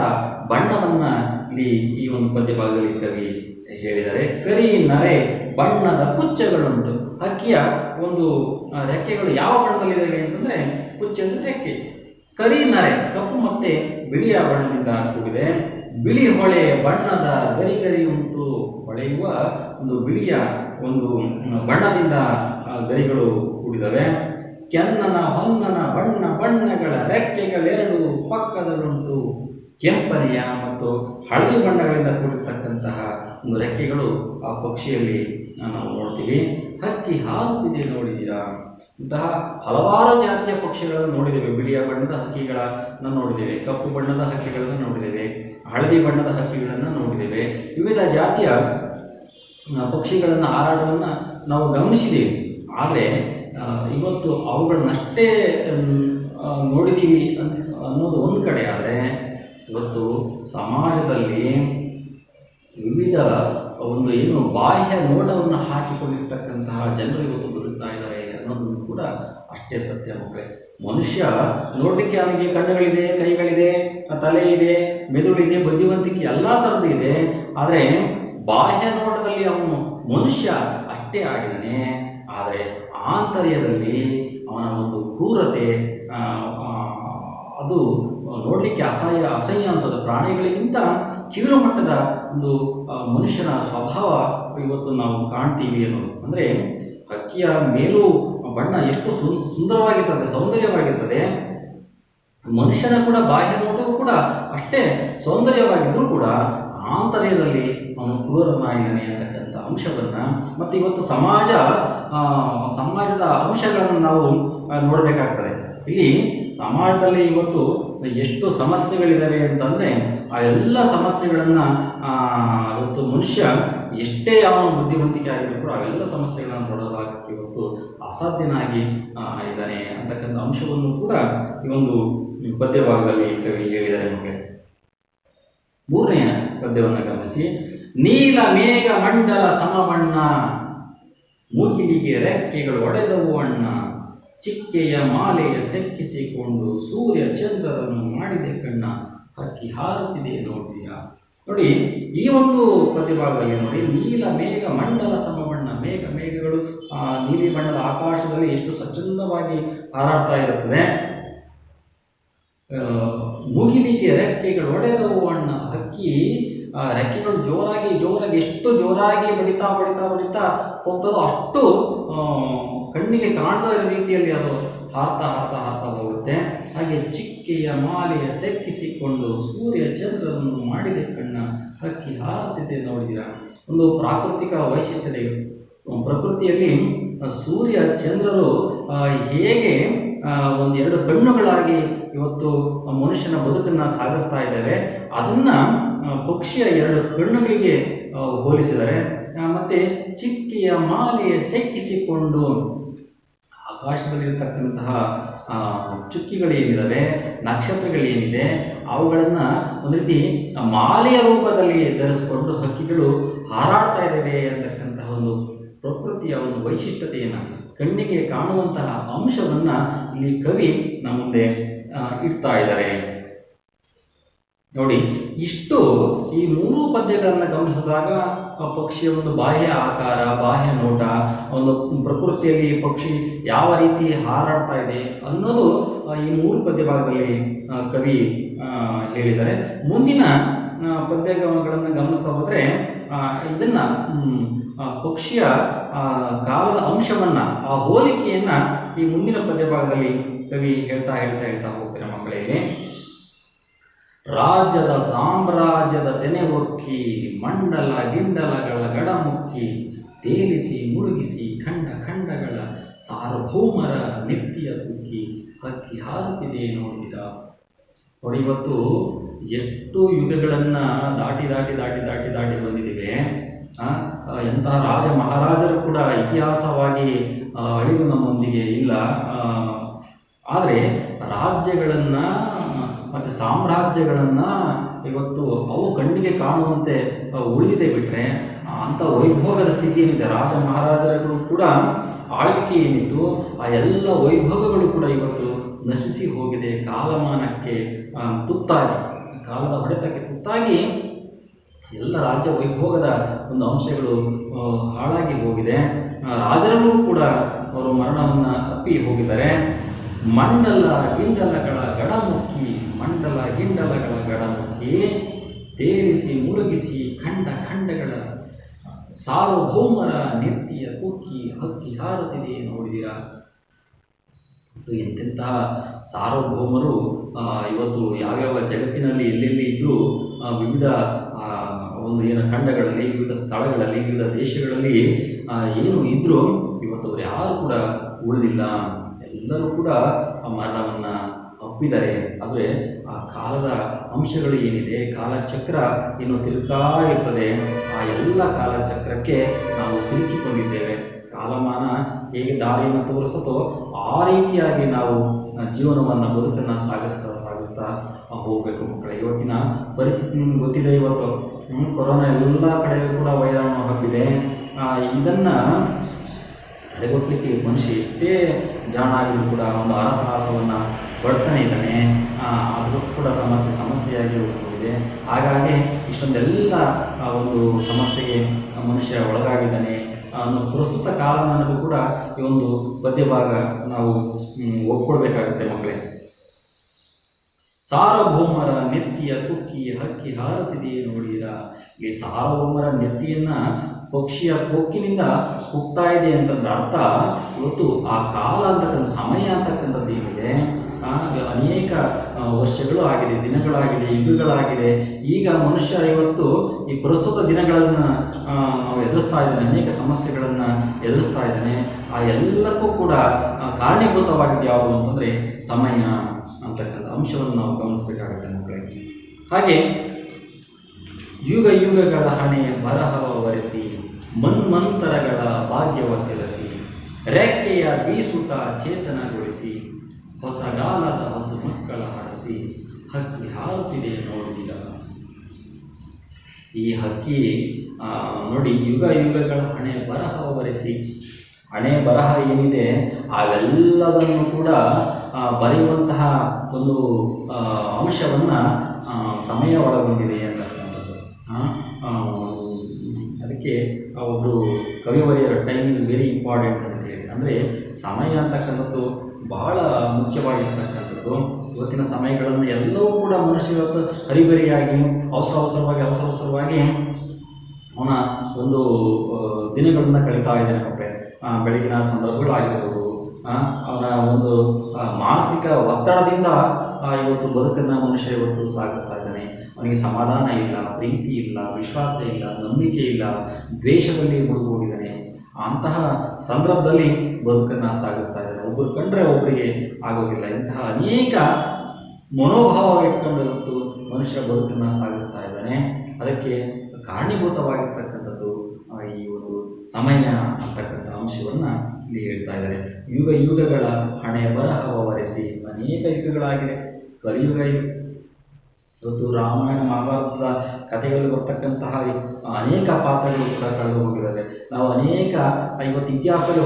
ಬಣ್ಣವನ್ನು ಇಲ್ಲಿ ಈ ಒಂದು ಪದ್ಯ ಭಾಗದಲ್ಲಿ ಕವಿ ಹೇಳಿದ್ದಾರೆ. ಕರಿ ನರೆ ಬಣ್ಣದ ಪುಚ್ಚಗಳುಂಟು. ಹಕ್ಕಿಯ ಒಂದು ರೆಕ್ಕೆಗಳು ಯಾವ ಬಣ್ಣದಲ್ಲಿದ್ದಾವೆ ಅಂತಂದರೆ, ಪುಚ್ಚ ಅಂದರೆ ರೆಕ್ಕೆ, ಕರಿ ನರೆ ಕಪ್ಪು ಮತ್ತೆ ಬಿಳಿಯ ಬಣ್ಣದಿಂದ ಕೂಡಿದೆ. ಬಿಳಿ ಹೊಳೆ ಬಣ್ಣದ ಗರಿ ಉಂಟು. ಹೊಳೆಯುವ ಒಂದು ಬಿಳಿಯ ಒಂದು ಬಣ್ಣದಿಂದ ಗರಿಗಳು ಕೂಡಿದವೆ. ಕೆನ್ನನ ಹೊನ್ನನ ಬಣ್ಣಗಳ ರೆಕ್ಕೆಗಳೆರಡು ಪಕ್ಕದಲ್ಲುಂಟು. ಕೆಂಪನೆಯ ಮತ್ತು ಹಳದಿ ಬಣ್ಣಗಳಿಂದ ಕೂಡಿರ್ತಕ್ಕಂತಹ ಒಂದು ರೆಕ್ಕೆಗಳು ಆ ಪಕ್ಷಿಯಲ್ಲಿ ನಾವು ನೋಡ್ತೀವಿ. ಹಕ್ಕಿ ಹಾರುತ್ತಿದೆ ನೋಡಿದ್ದೀರಾ. ಇಂತಹ ಹಲವಾರು ಜಾತಿಯ ಪಕ್ಷಿಗಳನ್ನು ನೋಡಿದ್ದೇವೆ. ಬಿಳಿಯ ಬಣ್ಣದ ಹಕ್ಕಿಗಳನ್ನು ನೋಡಿದ್ದೇವೆ, ಕಪ್ಪು ಬಣ್ಣದ ಹಕ್ಕಿಗಳನ್ನು ನೋಡಿದ್ದೇವೆ, ಹಳದಿ ಬಣ್ಣದ ಹಕ್ಕಿಗಳನ್ನು ನೋಡಿದ್ದೇವೆ. ವಿವಿಧ ಜಾತಿಯ ಪಕ್ಷಿಗಳನ್ನು ಹಾರಾಟವನ್ನು ನಾವು ಗಮನಿಸಿದ್ದೀವಿ. ಆದರೆ ಇವತ್ತು ಅವುಗಳನ್ನಷ್ಟೇ ನೋಡಿದ್ದೀವಿ ಅನ್ನೋದು ಒಂದು ಕಡೆ. ಆದರೆ ಇವತ್ತು ಸಮಾಜದಲ್ಲಿ ವಿವಿಧ ಒಂದು ಏನು ಬಾಹ್ಯ ನೋಟವನ್ನು ಹಾಕಿಕೊಂಡಿರ್ತಕ್ಕಂತಹ ಜನರು ಇವತ್ತು ಬದುಕ್ತಾ ಇದ್ದಾರೆ ಅನ್ನೋದನ್ನು ಕೂಡ ಅಷ್ಟೇ ಸತ್ಯ ಮಕ್ಕಳೇ. ಮನುಷ್ಯ ನೋಡಲಿಕ್ಕೆ ಅವನಿಗೆ ಕಣ್ಣುಗಳಿದೆ, ಕೈಗಳಿದೆ, ತಲೆ ಇದೆ, ಮೆದುಳಿದೆ, ಬುದ್ಧಿವಂತಿಕೆ ಎಲ್ಲ ಥರದ್ದು ಇದೆ. ಆದರೆ ಬಾಹ್ಯ ನೋಟದಲ್ಲಿ ಅವನು ಮನುಷ್ಯ ಅಷ್ಟೇ ಆಗಿದ್ದಾನೆ. ಆದರೆ ಆಂತರ್ಯದಲ್ಲಿ ಅವನ ಒಂದು ಕ್ರೂರತೆ ಅದು ನೋಡಲಿಕ್ಕೆ ಅಸಹ್ಯ ಅನಿಸೋದು. ಪ್ರಾಣಿಗಳಿಗಿಂತ ಕೀಳು ಮಟ್ಟದ ಒಂದು ಮನುಷ್ಯನ ಸ್ವಭಾವ ಇವತ್ತು ನಾವು ಕಾಣ್ತೀವಿ ಅನ್ನೋದು. ಅಂದರೆ ಹಕ್ಕಿಯ ಮೇಲೂ ಬಣ್ಣ ಎಷ್ಟು ಸುಂದರವಾಗಿರ್ತದೆ, ಸೌಂದರ್ಯವಾಗಿರ್ತದೆ. ಮನುಷ್ಯನ ಕೂಡ ಬಾಹ್ಯ ನೋಟವೂ ಕೂಡ ಅಷ್ಟೇ ಸೌಂದರ್ಯವಾಗಿದ್ದರೂ ಕೂಡ ಆಂತರ್ಯದಲ್ಲಿ ಅವನು ಕ್ರೂರನಾಗಿದ್ದಾನೆ ಅಂತಕ್ಕಂಥ ಅಂಶವನ್ನು ಮತ್ತು ಇವತ್ತು ಸಮಾಜದ ಅಂಶಗಳನ್ನು ನಾವು ನೋಡಬೇಕಾಗ್ತದೆ. ಇಲ್ಲಿ ಸಮಾಜದಲ್ಲಿ ಇವತ್ತು ಎಷ್ಟು ಸಮಸ್ಯೆಗಳಿದ್ದಾವೆ ಅಂತಂದರೆ ಆ ಎಲ್ಲ ಸಮಸ್ಯೆಗಳನ್ನು ಇವತ್ತು ಮನುಷ್ಯ ಎಷ್ಟೇ ಯಾವ ಬುದ್ಧಿವಂತಿಕೆ ಆಗಿದ್ರು ಕೂಡ ಅವೆಲ್ಲ ಸಮಸ್ಯೆಗಳನ್ನು ತೊಡೋದಾಗಕ್ಕೆ ಇವತ್ತು ಅಸಾಧ್ಯನಾಗಿ ಇದ್ದಾನೆ ಅಂತಕ್ಕಂಥ ಅಂಶವನ್ನು ಕೂಡ ಈ ಒಂದು ಪದ್ಯಭಾಗದಲ್ಲಿ ಕವಿ ಹೇಳಿದ್ದಾರೆ ನಮಗೆ. ಮೂರನೆಯ ಪದ್ಯವನ್ನು ಗಮನಿಸಿ. ನೀಲ ಮೇಘ ಮಂಡಲ ಸಮಬಣ್ಣ, ಮುಗಿಲಿಗೆ ರೆಕ್ಕೆಗಳು ಒಡೆದವು ಅಣ್ಣ. ಚಿಕ್ಕೆಯ ಮಾಲೆಯ ಸೆಕ್ಕಿಸಿಕೊಂಡು ಸೂರ್ಯ ಚಂದ್ರರನ್ನು ಮಾಡಿದೆ ಕಣ್ಣ. ಹಕ್ಕಿ ಹಾರುತ್ತಿದೆ ನೋಡಿದೀಯಾ. ನೋಡಿ, ಈ ಒಂದು ಪದ್ಯಭಾಗದಲ್ಲಿ ನೋಡಿ, ನೀಲ ಮೇಘ ಮಂಡಲ ಸಮಬಣ್ಣ. ಮೇಘಗಳು ನೀಲಿ ಬಣ್ಣದ ಆಕಾಶದಲ್ಲಿ ಎಷ್ಟು ಸ್ವಚ್ಛಂದವಾಗಿ ಹಾರಾಡ್ತಾ ಇರುತ್ತದೆ. ಮುಗಿಲಿಗೆ ರೆಕ್ಕೆಗಳು ಒಡೆದವು ಅಣ್ಣ. ಹಕ್ಕಿ ರೆಕ್ಕೆಗಳು ಜೋರಾಗಿ ಎಷ್ಟು ಜೋರಾಗಿ ಬಡಿತಾ ಹೋಗ್ತದೋ ಅಷ್ಟು ಕಣ್ಣಿಗೆ ಕಾಣದ ರೀತಿಯಲ್ಲಿ ಅದು ಹಾರ್ತಾ ಹೋಗುತ್ತೆ. ಹಾಗೆ ಚಿಕ್ಕೆಯ ಮಾಲೆಯ ಸೆಕ್ಕಿಸಿಕೊಂಡು ಸೂರ್ಯ ಚಂದ್ರನನ್ನು ಮಾಡಿದೆ ಕಣ್ಣ. ಹಕ್ಕಿ ಹಾರುತ್ತಿದೆ ನೋಡಿದಿರಾ. ಒಂದು ಪ್ರಾಕೃತಿಕ ವೈಶಿಷ್ಟ್ಯತೆ. ಪ್ರಕೃತಿಯಲ್ಲಿ ಸೂರ್ಯ ಚಂದ್ರರು ಹೇಗೆ ಒಂದೆರಡು ಕಣ್ಣುಗಳಾಗಿ ಇವತ್ತು ಮನುಷ್ಯನ ಬದುಕನ್ನು ಸಾಗಿಸ್ತಾ ಇದ್ದೇವೆ, ಅದನ್ನು ಪಕ್ಷಿಯ ಎರಡು ಕಣ್ಣುಗಳಿಗೆ ಹೋಲಿಸಿದರೆ. ಮತ್ತು ಚಿಕ್ಕಿಯ ಮಾಲೆಯ ಸೆಕ್ಕಿಸಿಕೊಂಡು ಆಕಾಶದಲ್ಲಿರ್ತಕ್ಕಂತಹ ಚುಕ್ಕಿಗಳೇನಿದ್ದಾವೆ, ನಕ್ಷತ್ರಗಳೇನಿದೆ, ಅವುಗಳನ್ನು ಒಂದು ರೀತಿ ಮಾಲೆಯ ರೂಪದಲ್ಲಿ ಧರಿಸಿಕೊಂಡು ಹಕ್ಕಿಗಳು ಹಾರಾಡ್ತಾ ಇದ್ದಾವೆ ಅಂತಕ್ಕಂತಹ ಒಂದು ಪ್ರಕೃತಿಯ ಒಂದು ವೈಶಿಷ್ಟ್ಯತೆಯನ್ನು, ಕಣ್ಣಿಗೆ ಕಾಣುವಂತಹ ಅಂಶವನ್ನು ಇಲ್ಲಿ ಕವಿ ನಮ್ಮ ಮುಂದೆ ಇಡ್ತಾ ಇದ್ದಾರೆ. ನೋಡಿ, ಇಷ್ಟು ಈ ಮೂರೂ ಪದ್ಯಗಳನ್ನು ಗಮನಿಸಿದಾಗ ಪಕ್ಷಿಯ ಒಂದು ಬಾಹ್ಯ ಆಕಾರ, ಬಾಹ್ಯ ನೋಟ, ಒಂದು ಪ್ರಕೃತಿಯಲ್ಲಿ ಪಕ್ಷಿ ಯಾವ ರೀತಿ ಹಾರಾಡ್ತಾ ಇದೆ ಅನ್ನೋದು ಈ ಮೂರು ಪದ್ಯ ಭಾಗದಲ್ಲಿ ಕವಿ ಹೇಳಿದ್ದಾರೆ. ಮುಂದಿನ ಪದ್ಯಗಳನ್ನು ಗಮನಿಸ್ತಾ ಹೋದರೆ ಇದನ್ನು ಪಕ್ಷಿಯ ಕಾಲದ ಅಂಶವನ್ನು, ಆ ಹೋಲಿಕೆಯನ್ನು ಈ ಮುಂದಿನ ಪದ್ಯ ಭಾಗದಲ್ಲಿ ಕವಿ ಹೇಳ್ತಾ ಹೋಗ್ತಾರೆ ಮಕ್ಕಳಿಗೆ. ರಾಜ್ಯದ ಸಾಮ್ರಾಜ್ಯದ ತೆನೆ ಒಕ್ಕಿ, ಮಂಡಲ ಗಿಂಡಲಗಳ ಗಡಮುಕ್ಕಿ, ತೇಲಿಸಿ ಮುಳುಗಿಸಿ ಖಂಡಗಳ ಸಾರ್ವಭೌಮರ ನೆತ್ತಿಯ ಕುಕ್ಕಿ, ಹಕ್ಕಿ ಹಾರುತ್ತಿದೆ ನೋಡಿದ. ನೋಡಿ, ಇವತ್ತು ಎಷ್ಟು ಯುಗಗಳನ್ನು ದಾಟಿ ಬಂದಿದ್ದೇವೆ. ಎಂತಹ ರಾಜ ಮಹಾರಾಜರು ಕೂಡ ಇತಿಹಾಸವಾಗಿ ಅಳಿದು ನಮ್ಮೊಂದಿಗೆ ಇಲ್ಲ. ಆದರೆ ರಾಜ್ಯಗಳನ್ನು ಮತ್ತು ಸಾಮ್ರಾಜ್ಯಗಳನ್ನು ಇವತ್ತು ಅವು ಕಣ್ಣಿಗೆ ಕಾಣುವಂತೆ ಉಳಿದಿದೆ. ಬಿಟ್ಟರೆ ಅಂಥ ವೈಭೋಗದ ಸ್ಥಿತಿ ಏನಿದೆ, ರಾಜ ಮಹಾರಾಜರುಗಳು ಕೂಡ ಆಳ್ವಿಕೆ ಏನಿತ್ತು ಆ ಎಲ್ಲ ವೈಭೋಗಗಳು ಕೂಡ ಇವತ್ತು ನಶಿಸಿ ಹೋಗಿದೆ. ಕಾಲಮಾನಕ್ಕೆ ತುತ್ತಾಗಿ, ಕಾಲದ ಹೊಡೆತಕ್ಕೆ ತುತ್ತಾಗಿ ಎಲ್ಲ ರಾಜ್ಯ ವೈಭೋಗದ ಒಂದು ಅಂಶಗಳು ಹಾಳಾಗಿ ಹೋಗಿದೆ. ರಾಜರಲ್ಲೂ ಕೂಡ ಅವರು ಮರಣವನ್ನು ಅಪ್ಪಿ ಹೋಗಿದ್ದಾರೆ. ಮಂಡಲ ಗಿಂಡಲಗಳ ಗಡಮುಕ್ಕಿ ಮಂಡಲ ಗಿಂಡಲಗಳ ಗಡಮುಕ್ಕಿ ತೇರಿಸಿ ಮುಳುಗಿಸಿ ಖಂಡ ಖಂಡಗಳ ಸಾರ್ವಭೌಮರ ನೆತ್ತಿಯ ಕುಕ್ಕಿ ಹಕ್ಕಿ ಹಾರುತ್ತಿದೆ ನೋಡಿದಿರಾ. ಮತ್ತು ಎಂತೆಂತಹ ಸಾರ್ವಭೌಮರು ಇವತ್ತು ಯಾವ್ಯಾವ ಜಗತ್ತಿನಲ್ಲಿ ಎಲ್ಲೆಲ್ಲಿ ಇದ್ದರೂ ವಿವಿಧ ಒಂದು ಖಂಡಗಳಲ್ಲಿ, ವಿವಿಧ ಸ್ಥಳಗಳಲ್ಲಿ, ವಿವಿಧ ದೇಶಗಳಲ್ಲಿ ಏನು ಇದ್ದರೂ ಇವತ್ತು ಅವರು ಯಾರು ಕೂಡ ಉಳಿದಿಲ್ಲ. ಎಲ್ಲರೂ ಕೂಡ ಆ ಮರಣವನ್ನು ಒಪ್ಪಿದ್ದಾರೆ. ಆದರೆ ಆ ಕಾಲದ ಅಂಶಗಳು ಏನಿದೆ, ಕಾಲಚಕ್ರ ಏನು ತಿರುಗ್ತಾ ಇರ್ತದೆ, ಆ ಎಲ್ಲ ಕಾಲಚಕ್ರಕ್ಕೆ ನಾವು ಸಿಲುಕಿಕೊಂಡಿದ್ದೇವೆ. ಕಾಲಮಾನ ಹೇಗೆ ದಾರಿಯನ್ನು ತೋರಿಸುತ್ತೋ ಆ ರೀತಿಯಾಗಿ ನಾವು ಜೀವನವನ್ನು, ಬದುಕನ್ನು ಸಾಗಿಸ್ತಾ ಹೋಗಬೇಕು ಮಕ್ಕಳೇ. ಇವತ್ತಿನ ಪರಿಸ್ಥಿತಿ ನಿಮ್ಗೆ ಗೊತ್ತಿದೆ. ಇವತ್ತು ಕೊರೋನಾ ಎಲ್ಲ ಕಡೆ ಕೂಡ ವೈರಾಣು ಹಬ್ಬಿದೆ. ಇದನ್ನು ತಡೆಗಟ್ಟಲಿಕ್ಕೆ ಮನುಷ್ಯ ಎಷ್ಟೇ ಜಾಣ ಆಗಿದ್ರು ಕೂಡ ಒಂದು ಹರಸಾಹಸವನ್ನು ಪಡ್ತಾನೆ ಇದ್ದಾನೆ. ಅದು ಕೂಡ ಸಮಸ್ಯೆಯಾಗಿ ಹೋಗಿದೆ. ಹಾಗಾಗಿ ಇಷ್ಟೊಂದೆಲ್ಲ ಒಂದು ಸಮಸ್ಯೆಗೆ ಮನುಷ್ಯ ಒಳಗಾಗಿದ್ದಾನೆ ಅನ್ನೋ ಪ್ರಸ್ತುತ ಕಾಲಮಾನಕ್ಕೂ ಕೂಡ ಈ ಒಂದು ಪದ್ಯ ಭಾಗ ನಾವು ಒಪ್ಕೊಳ್ಬೇಕಾಗುತ್ತೆ ಮಕ್ಕಳೇ. ಸಾರ್ವಭೌಮರ ನೆತ್ತಿಯ ಕುಕ್ಕಿ ಹಕ್ಕಿ ಹಾರುತ್ತಿದೆ ನೋಡಿರ. ಈ ಸಾರ್ವಭೌಮರ ನೆತ್ತಿಯನ್ನ ಪಕ್ಷಿಯ ಕೊಕ್ಕಿನಿಂದ ಕುಗ್ತಾ ಇದೆ ಅಂತಂದ್ರೆ ಅರ್ಥ, ಇವತ್ತು ಆ ಕಾಲ ಅಂತಕ್ಕಂಥ ಸಮಯ ಅಂತಕ್ಕಂಥದ್ದು ಏನಿದೆ, ಅನೇಕ ವರ್ಷಗಳು ಆಗಿದೆ, ದಿನಗಳಾಗಿದೆ, ಯುಗಗಳಾಗಿದೆ. ಈಗ ಮನುಷ್ಯ ಇವತ್ತು ಈ ಪ್ರಸ್ತುತ ದಿನಗಳನ್ನು ನಾವು ಎದುರಿಸ್ತಾ ಇದ್ದಾನೆ, ಅನೇಕ ಸಮಸ್ಯೆಗಳನ್ನು ಎದುರಿಸ್ತಾ ಇದ್ದಾನೆ. ಆ ಎಲ್ಲಕ್ಕೂ ಕೂಡ ಕಾರಣೀಭೂತವಾಗಿದೆ ಯಾವುದು ಅಂತಂದರೆ ಸಮಯ ಅಂತಕ್ಕಂಥ ಅಂಶವನ್ನು ನಾವು ಗಮನಿಸಬೇಕಾಗುತ್ತೆ ಮಕ್ಕಳೇ. ಹಾಗೆ ಯುಗ ಯುಗಗಳ ಹಣೆ ಬರಹವ ವರೆಸಿ, ಮನ್ಮಂತರಗಳ ಭಾಗ್ಯವ ಕೆಲಸಿ, ರೆಕ್ಕೆಯ ಬೀಸುಟ ಚೇತನಗೊಳಿಸಿ, ಹೊಸಗಾಲದ ಹಸು ಮಕ್ಕಳ ಹರಸಿ, ಹಕ್ಕಿ ಹಾರುತ್ತಿದೆ ನೋಡಿದ. ಈ ಹಕ್ಕಿ ನೋಡಿ, ಯುಗ ಯುಗಗಳ ಹಣೆ ಬರಹವ ವರೆಸಿ, ಹಣೆ ಬರಹ ಏನಿದೆ ಅವೆಲ್ಲವನ್ನು ಕೂಡ ಬರೆಯುವಂತಹ ಒಂದು ಅಂಶವನ್ನು ಸಮಯ ಒಳಗೊಂಡಿದೆ ಅಂತಕ್ಕಂಥದ್ದು. ಅದಕ್ಕೆ ಒಬ್ಬರು ಕವಿವರಿಯರು ಟೈಮ್ ಈಸ್ ವೆರಿ ಇಂಪಾರ್ಟೆಂಟ್ ಅಂತ ಹೇಳಿ, ಅಂದರೆ ಸಮಯ ಅಂತಕ್ಕಂಥದ್ದು ಬಹಳ ಮುಖ್ಯವಾಗಿರ್ತಕ್ಕಂಥದ್ದು. ಇವತ್ತಿನ ಸಮಯಗಳನ್ನು ಎಲ್ಲವೂ ಕೂಡ ಮನುಷ್ಯ ಇವತ್ತು ಹರಿಬರಿಯಾಗಿ ಅವಸರವಾಗಿ ಅವನ ಒಂದು ದಿನಗಳನ್ನು ಕಳೀತಾ ಇದ್ದಾನೆ ಮಕ್ಕಳೇ. ಬೆಳಗಿನ ಸಂದರ್ಭಗಳಾಗಿರ್ಬೋದು, ಅವನ ಒಂದು ಮಾನಸಿಕ ಒತ್ತಡದಿಂದ ಇವತ್ತು ಬದುಕನ್ನು ಮನುಷ್ಯ ಇವತ್ತು ಸಾಗಿಸ್ತಾ ಇದ್ದಾನೆ. ಅವನಿಗೆ ಸಮಾಧಾನ ಇಲ್ಲ, ಪ್ರೀತಿ ಇಲ್ಲ, ವಿಶ್ವಾಸ ಇಲ್ಲ, ನಂಬಿಕೆ ಇಲ್ಲ, ದ್ವೇಷದಲ್ಲಿ ಮುಳುಗೋಗಿದ್ದಾನೆ. ಅಂತಹ ಸಂದರ್ಭದಲ್ಲಿ ಬದುಕನ್ನು ಸಾಗಿಸ್ತಾ ಇದ್ದಾನೆ. ಒಬ್ಬರು ಕಂಡ್ರೆ ಒಬ್ಬರಿಗೆ ಆಗೋದಿಲ್ಲ. ಇಂತಹ ಅನೇಕ ಮನೋಭಾವ ಇಟ್ಕೊಂಡು ಇವತ್ತು ಮನುಷ್ಯ ಬದುಕನ್ನು ಸಾಗಿಸ್ತಾ ಇದ್ದಾನೆ. ಅದಕ್ಕೆ ಕಾರಣೀಭೂತವಾಗಿರ್ತಕ್ಕಂಥದ್ದು ಈ ಒಂದು ಸಮಯ ಅಂತಕ್ಕಂಥ ಅಂಶವನ್ನು ಇಲ್ಲಿ ಹೇಳ್ತಾ ಇದ್ದಾರೆ. ಯುಗ ಯುಗಗಳ ಹಣೆ ಬರಹವ ವರೆಸಿ, ಅನೇಕ ಯುಗಗಳಾಗಿದೆ, ಕಲಿಯುಗ ಇದು. ಇವತ್ತು ರಾಮಾಯಣ ಮಹಾಭಾರತದ ಕಥೆಗಳಲ್ಲಿ ಬರ್ತಕ್ಕಂತಹ ಅನೇಕ ಪಾತ್ರಗಳು ಕೂಡ ಕಳೆದು ಹೋಗಿದ್ದಾರೆ. ನಾವು ಅನೇಕ ಇವತ್ತು ಇತಿಹಾಸದಲ್ಲಿ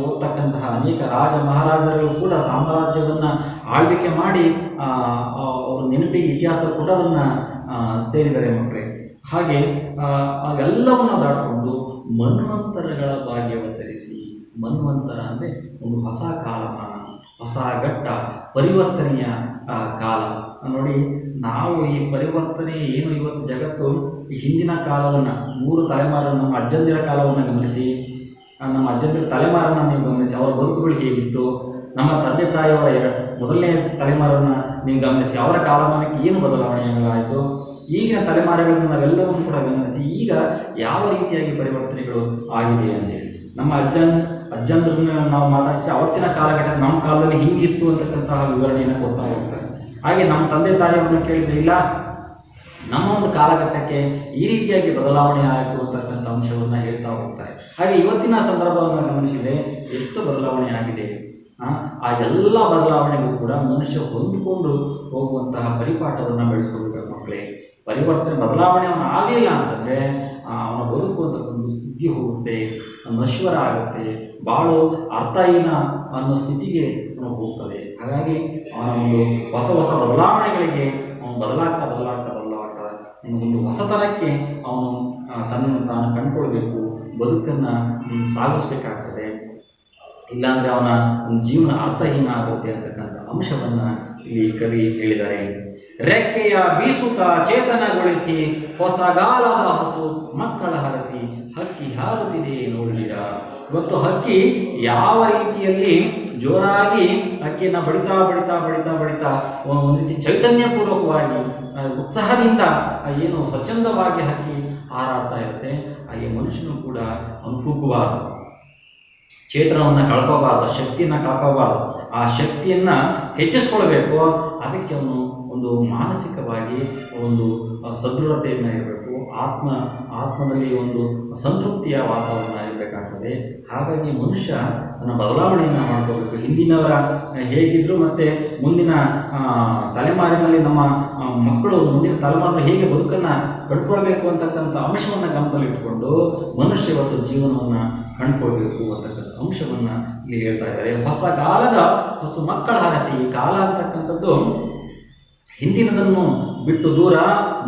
ಓದ್ತಕ್ಕಂತಹ ಅನೇಕ ರಾಜ ಮಹಾರಾಜರು ಕೂಡ ಸಾಮ್ರಾಜ್ಯವನ್ನು ಆಳ್ವಿಕೆ ಮಾಡಿ ಅವ್ರ ನೆನಪಿಗೆ ಇತಿಹಾಸದ ಪುಟವನ್ನು ಸೇರಿದ್ದಾರೆ ಮಕ್ಕಳೇ. ಹಾಗೆ ಅವೆಲ್ಲವನ್ನು ದಾಟಿಕೊಂಡು ಮನ್ವಂತರಗಳ ಭಾಗ್ಯವ ತರಿಸಿ, ಮನ್ವಂತರ ಅಂದರೆ ಒಂದು ಹೊಸ ಕಾಲಮಾನ, ಹೊಸ ಘಟ್ಟ, ಪರಿವರ್ತನೆಯ ಕಾಲ. ನೋಡಿ, ನಾವು ಈ ಪರಿವರ್ತನೆ ಏನು ಇವತ್ತು ಜಗತ್ತು ಈ ಹಿಂದಿನ ಕಾಲವನ್ನು 3 ತಲೆಮಾರನ್ನು, ನಮ್ಮ ಅಜ್ಜಂದಿರ ಕಾಲವನ್ನು ಗಮನಿಸಿ, ನಮ್ಮ ಅಜ್ಜಂದಿರ ತಲೆಮಾರನ್ನು ನೀವು ಗಮನಿಸಿ, ಅವರ ಬದುಕುಗಳು ಹೇಗಿತ್ತು. ನಮ್ಮ ತಂದೆ ತಾಯಿಯವರ ಮೊದಲನೇ ತಲೆಮಾರನ್ನು ನೀವು ಗಮನಿಸಿ, ಅವರ ಕಾಲಮಾನಕ್ಕೆ ಏನು ಬದಲಾವಣೆಗಳಾಯಿತು. ಈಗಿನ ತಲೆಮಾರುಗಳನ್ನು ನಾವೆಲ್ಲವನ್ನು ಕೂಡ ಗಮನಿಸಿ, ಈಗ ಯಾವ ರೀತಿಯಾಗಿ ಪರಿವರ್ತನೆಗಳು ಆಗಿದೆ ಅಂತೇಳಿ. ನಮ್ಮ ಅಜ್ಜಂದ್ರನ್ನ ನಾವು ಮಾತಾಡಿಸಿ ಅವತ್ತಿನ ಕಾಲಘಟ್ಟ ನಮ್ಮ ಕಾಲದಲ್ಲಿ ಹಿಂಗಿತ್ತು ಅಂತಕ್ಕಂತಹ ವಿವರಣೆಯನ್ನು ಕೊಡ್ತಾ ಹೋಗ್ತಾರೆ. ಹಾಗೆ ನಮ್ಮ ತಂದೆ ತಾಯಿಯವ್ರನ್ನ ಕೇಳಿದ್ರೆ, ಇಲ್ಲ ನಮ್ಮ ಒಂದು ಕಾಲಘಟ್ಟಕ್ಕೆ ಈ ರೀತಿಯಾಗಿ ಬದಲಾವಣೆ ಆಯಿತು ಅಂತಕ್ಕಂಥ ಅಂಶವನ್ನು ಹೇಳ್ತಾ ಹೋಗ್ತಾರೆ. ಹಾಗೆ ಇವತ್ತಿನ ಸಂದರ್ಭವನ್ನು ಗಮನಿಸಿದರೆ ಎಷ್ಟು ಬದಲಾವಣೆ ಆಗಿದೆ. ಆ ಎಲ್ಲ ಬದಲಾವಣೆಗೂ ಕೂಡ ಮನುಷ್ಯ ಹೊಂದಿಕೊಂಡು ಹೋಗುವಂತಹ ಪರಿಪಾಠವನ್ನು ಬೆಳೆಸ್ಕೊಳ್ಬೇಕು ಮಕ್ಕಳೇ. ಪರಿವರ್ತನೆ ಬದಲಾವಣೆ ಅವನು ಆಗಲಿಲ್ಲ ಅಂತಂದರೆ ಅವನ ಬದುಕು ಅಂತಕ್ಕಂಥ ಕುಗ್ಗಿ ಹೋಗುತ್ತೆ, ನಶ್ವರ ಆಗುತ್ತೆ, ಬಾಳು ಅರ್ಥಹೀನ ಅನ್ನೋ ಸ್ಥಿತಿಗೆ ಅವನು ಹೋಗ್ತದೆ. ಹಾಗಾಗಿ ಅವನ ಒಂದು ಹೊಸ ಬದಲಾವಣೆಗಳಿಗೆ ಅವನು ಬದಲಾಗ್ತಾ ಒಂದು ಹೊಸತನಕ್ಕೆ ಅವನು ತನ್ನನ್ನು ತಾನು ಕಂಡುಕೊಳ್ಬೇಕು, ಬದುಕನ್ನು ಸಾಗಿಸ್ಬೇಕಾಗ್ತದೆ. ಇಲ್ಲಾಂದರೆ ಅವನ ಒಂದು ಜೀವನ ಅರ್ಥಹೀನ ಆಗುತ್ತೆ ಅಂತಕ್ಕಂಥ ಅಂಶವನ್ನು ಇಲ್ಲಿ ಕವಿ ಹೇಳಿದ್ದಾರೆ. ರೆಕ್ಕೆಯ ಬೀಸುತ್ತ ಚೇತನಗೊಳಿಸಿ ಹೊಸಗಾಲದ ಹಸು ಮಕ್ಕಳ ಹರಸಿ ಹಕ್ಕಿ ಹಾರುತ್ತಿದೆ ನೋಡಿದಿರಾ. ಇವತ್ತು ಹಕ್ಕಿ ಯಾವ ರೀತಿಯಲ್ಲಿ ಜೋರಾಗಿ ಹಕ್ಕಿಯನ್ನು ಬಡಿತಾ ಬಡಿತಾ ಬಡಿತಾ ಬಡಿತಾ ಒಂದು ರೀತಿ ಚೈತನ್ಯಪೂರ್ವಕವಾಗಿ ಉತ್ಸಾಹದಿಂದ ಏನು ಸ್ವಚ್ಛಂದವಾಗಿ ಹಕ್ಕಿ ಹಾರಾಡ್ತಾ ಇರುತ್ತೆ, ಹಾಗೆ ಮನುಷ್ಯನು ಕೂಡ ಅವನು ಕುಗ್ಗಬಾರದು, ಚೇತನವನ್ನು ಕಳ್ಕೋಬಾರ್ದು, ಶಕ್ತಿಯನ್ನು ಕಳ್ಕೋಬಾರ್ದು. ಆ ಶಕ್ತಿಯನ್ನು ಹೆಚ್ಚಿಸ್ಕೊಳ್ಬೇಕು. ಅದಕ್ಕೆ ಅವನು ಒಂದು ಮಾನಸಿಕವಾಗಿ ಒಂದು ಸದೃಢತೆಯನ್ನು ಇರಬೇಕು, ಆತ್ಮದಲ್ಲಿ ಒಂದು ಸಂತೃಪ್ತಿಯ ವಾತಾವರಣ ಇರಬೇಕಾಗ್ತದೆ. ಹಾಗಾಗಿ ಮನುಷ್ಯ ತನ್ನ ಬದಲಾವಣೆಯನ್ನು ಮಾಡ್ಕೋಬೇಕು. ಹಿಂದಿನವರ ಹೇಗಿದ್ರು ಮತ್ತು ಮುಂದಿನ ತಲೆಮಾರಿನಲ್ಲಿ ನಮ್ಮ ಮಕ್ಕಳು ಮುಂದಿನ ತಲೆಮಾರು ಹೇಗೆ ಬದುಕನ್ನು ಕಟ್ಕೊಳ್ಬೇಕು ಅಂತಕ್ಕಂಥ ಅಂಶವನ್ನು ಗಮನದಲ್ಲಿಟ್ಟುಕೊಂಡು ಮನುಷ್ಯ ಇವತ್ತು ಜೀವನವನ್ನು ಕಂಡುಕೊಳ್ಬೇಕು ಅಂತಕ್ಕಂಥ ಅಂಶವನ್ನು ಇಲ್ಲಿ ಹೇಳ್ತಾ ಇದ್ದಾರೆ. ಹೊಸ ಕಾಲದ ಹೊಸ ಮಕ್ಕಳ ಹರಸಿ. ಕಾಲ ಅಂತಕ್ಕಂಥದ್ದು ಹಿಂದಿನದನ್ನು ಬಿಟ್ಟು ದೂರ,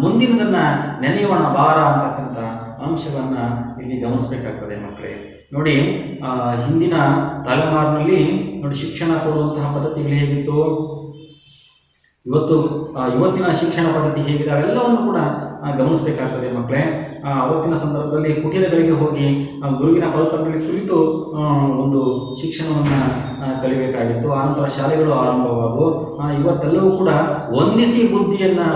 ಮುಂದಿನದನ್ನು ನೆನೆಯೋಣ ಬಾರ ಅಂತಕ್ಕಂಥ ಅಂಶವನ್ನು ಇಲ್ಲಿ ಗಮನಿಸಬೇಕಾಗ್ತದೆ ಮಕ್ಕಳೇ. ನೋಡಿ, ಹಿಂದಿನ ತಲೆಮಾರಿನಲ್ಲಿ ನೋಡಿ ಶಿಕ್ಷಣ ಕೊಡುವಂತಹ ಪದ್ಧತಿಗಳು ಹೇಗಿತ್ತು, ಇವತ್ತಿನ ಶಿಕ್ಷಣ ಪದ್ಧತಿ ಹೇಗಿದೆ, ಅವೆಲ್ಲವನ್ನು ಕೂಡ ಗಮನಿಸಬೇಕಾಗ್ತದೆ ಮಕ್ಕಳೇ. ಅವತ್ತಿನ ಸಂದರ್ಭದಲ್ಲಿ ಕುಟೀರಗಳಿಗೆ ಹೋಗಿ ಗುರುವಿನ ಪದದಲ್ಲಿ ಕುಳಿತು ಒಂದು ಶಿಕ್ಷಣವನ್ನು ಕಲಿಬೇಕಾಗಿತ್ತು. ಆನಂತರ ಶಾಲೆಗಳು ಆರಂಭವಾದವು. ಇವತ್ತೆಲ್ಲವೂ ಕೂಡ ವಂದಿಸಿ ಬುದ್ಧಿಯನ್ನು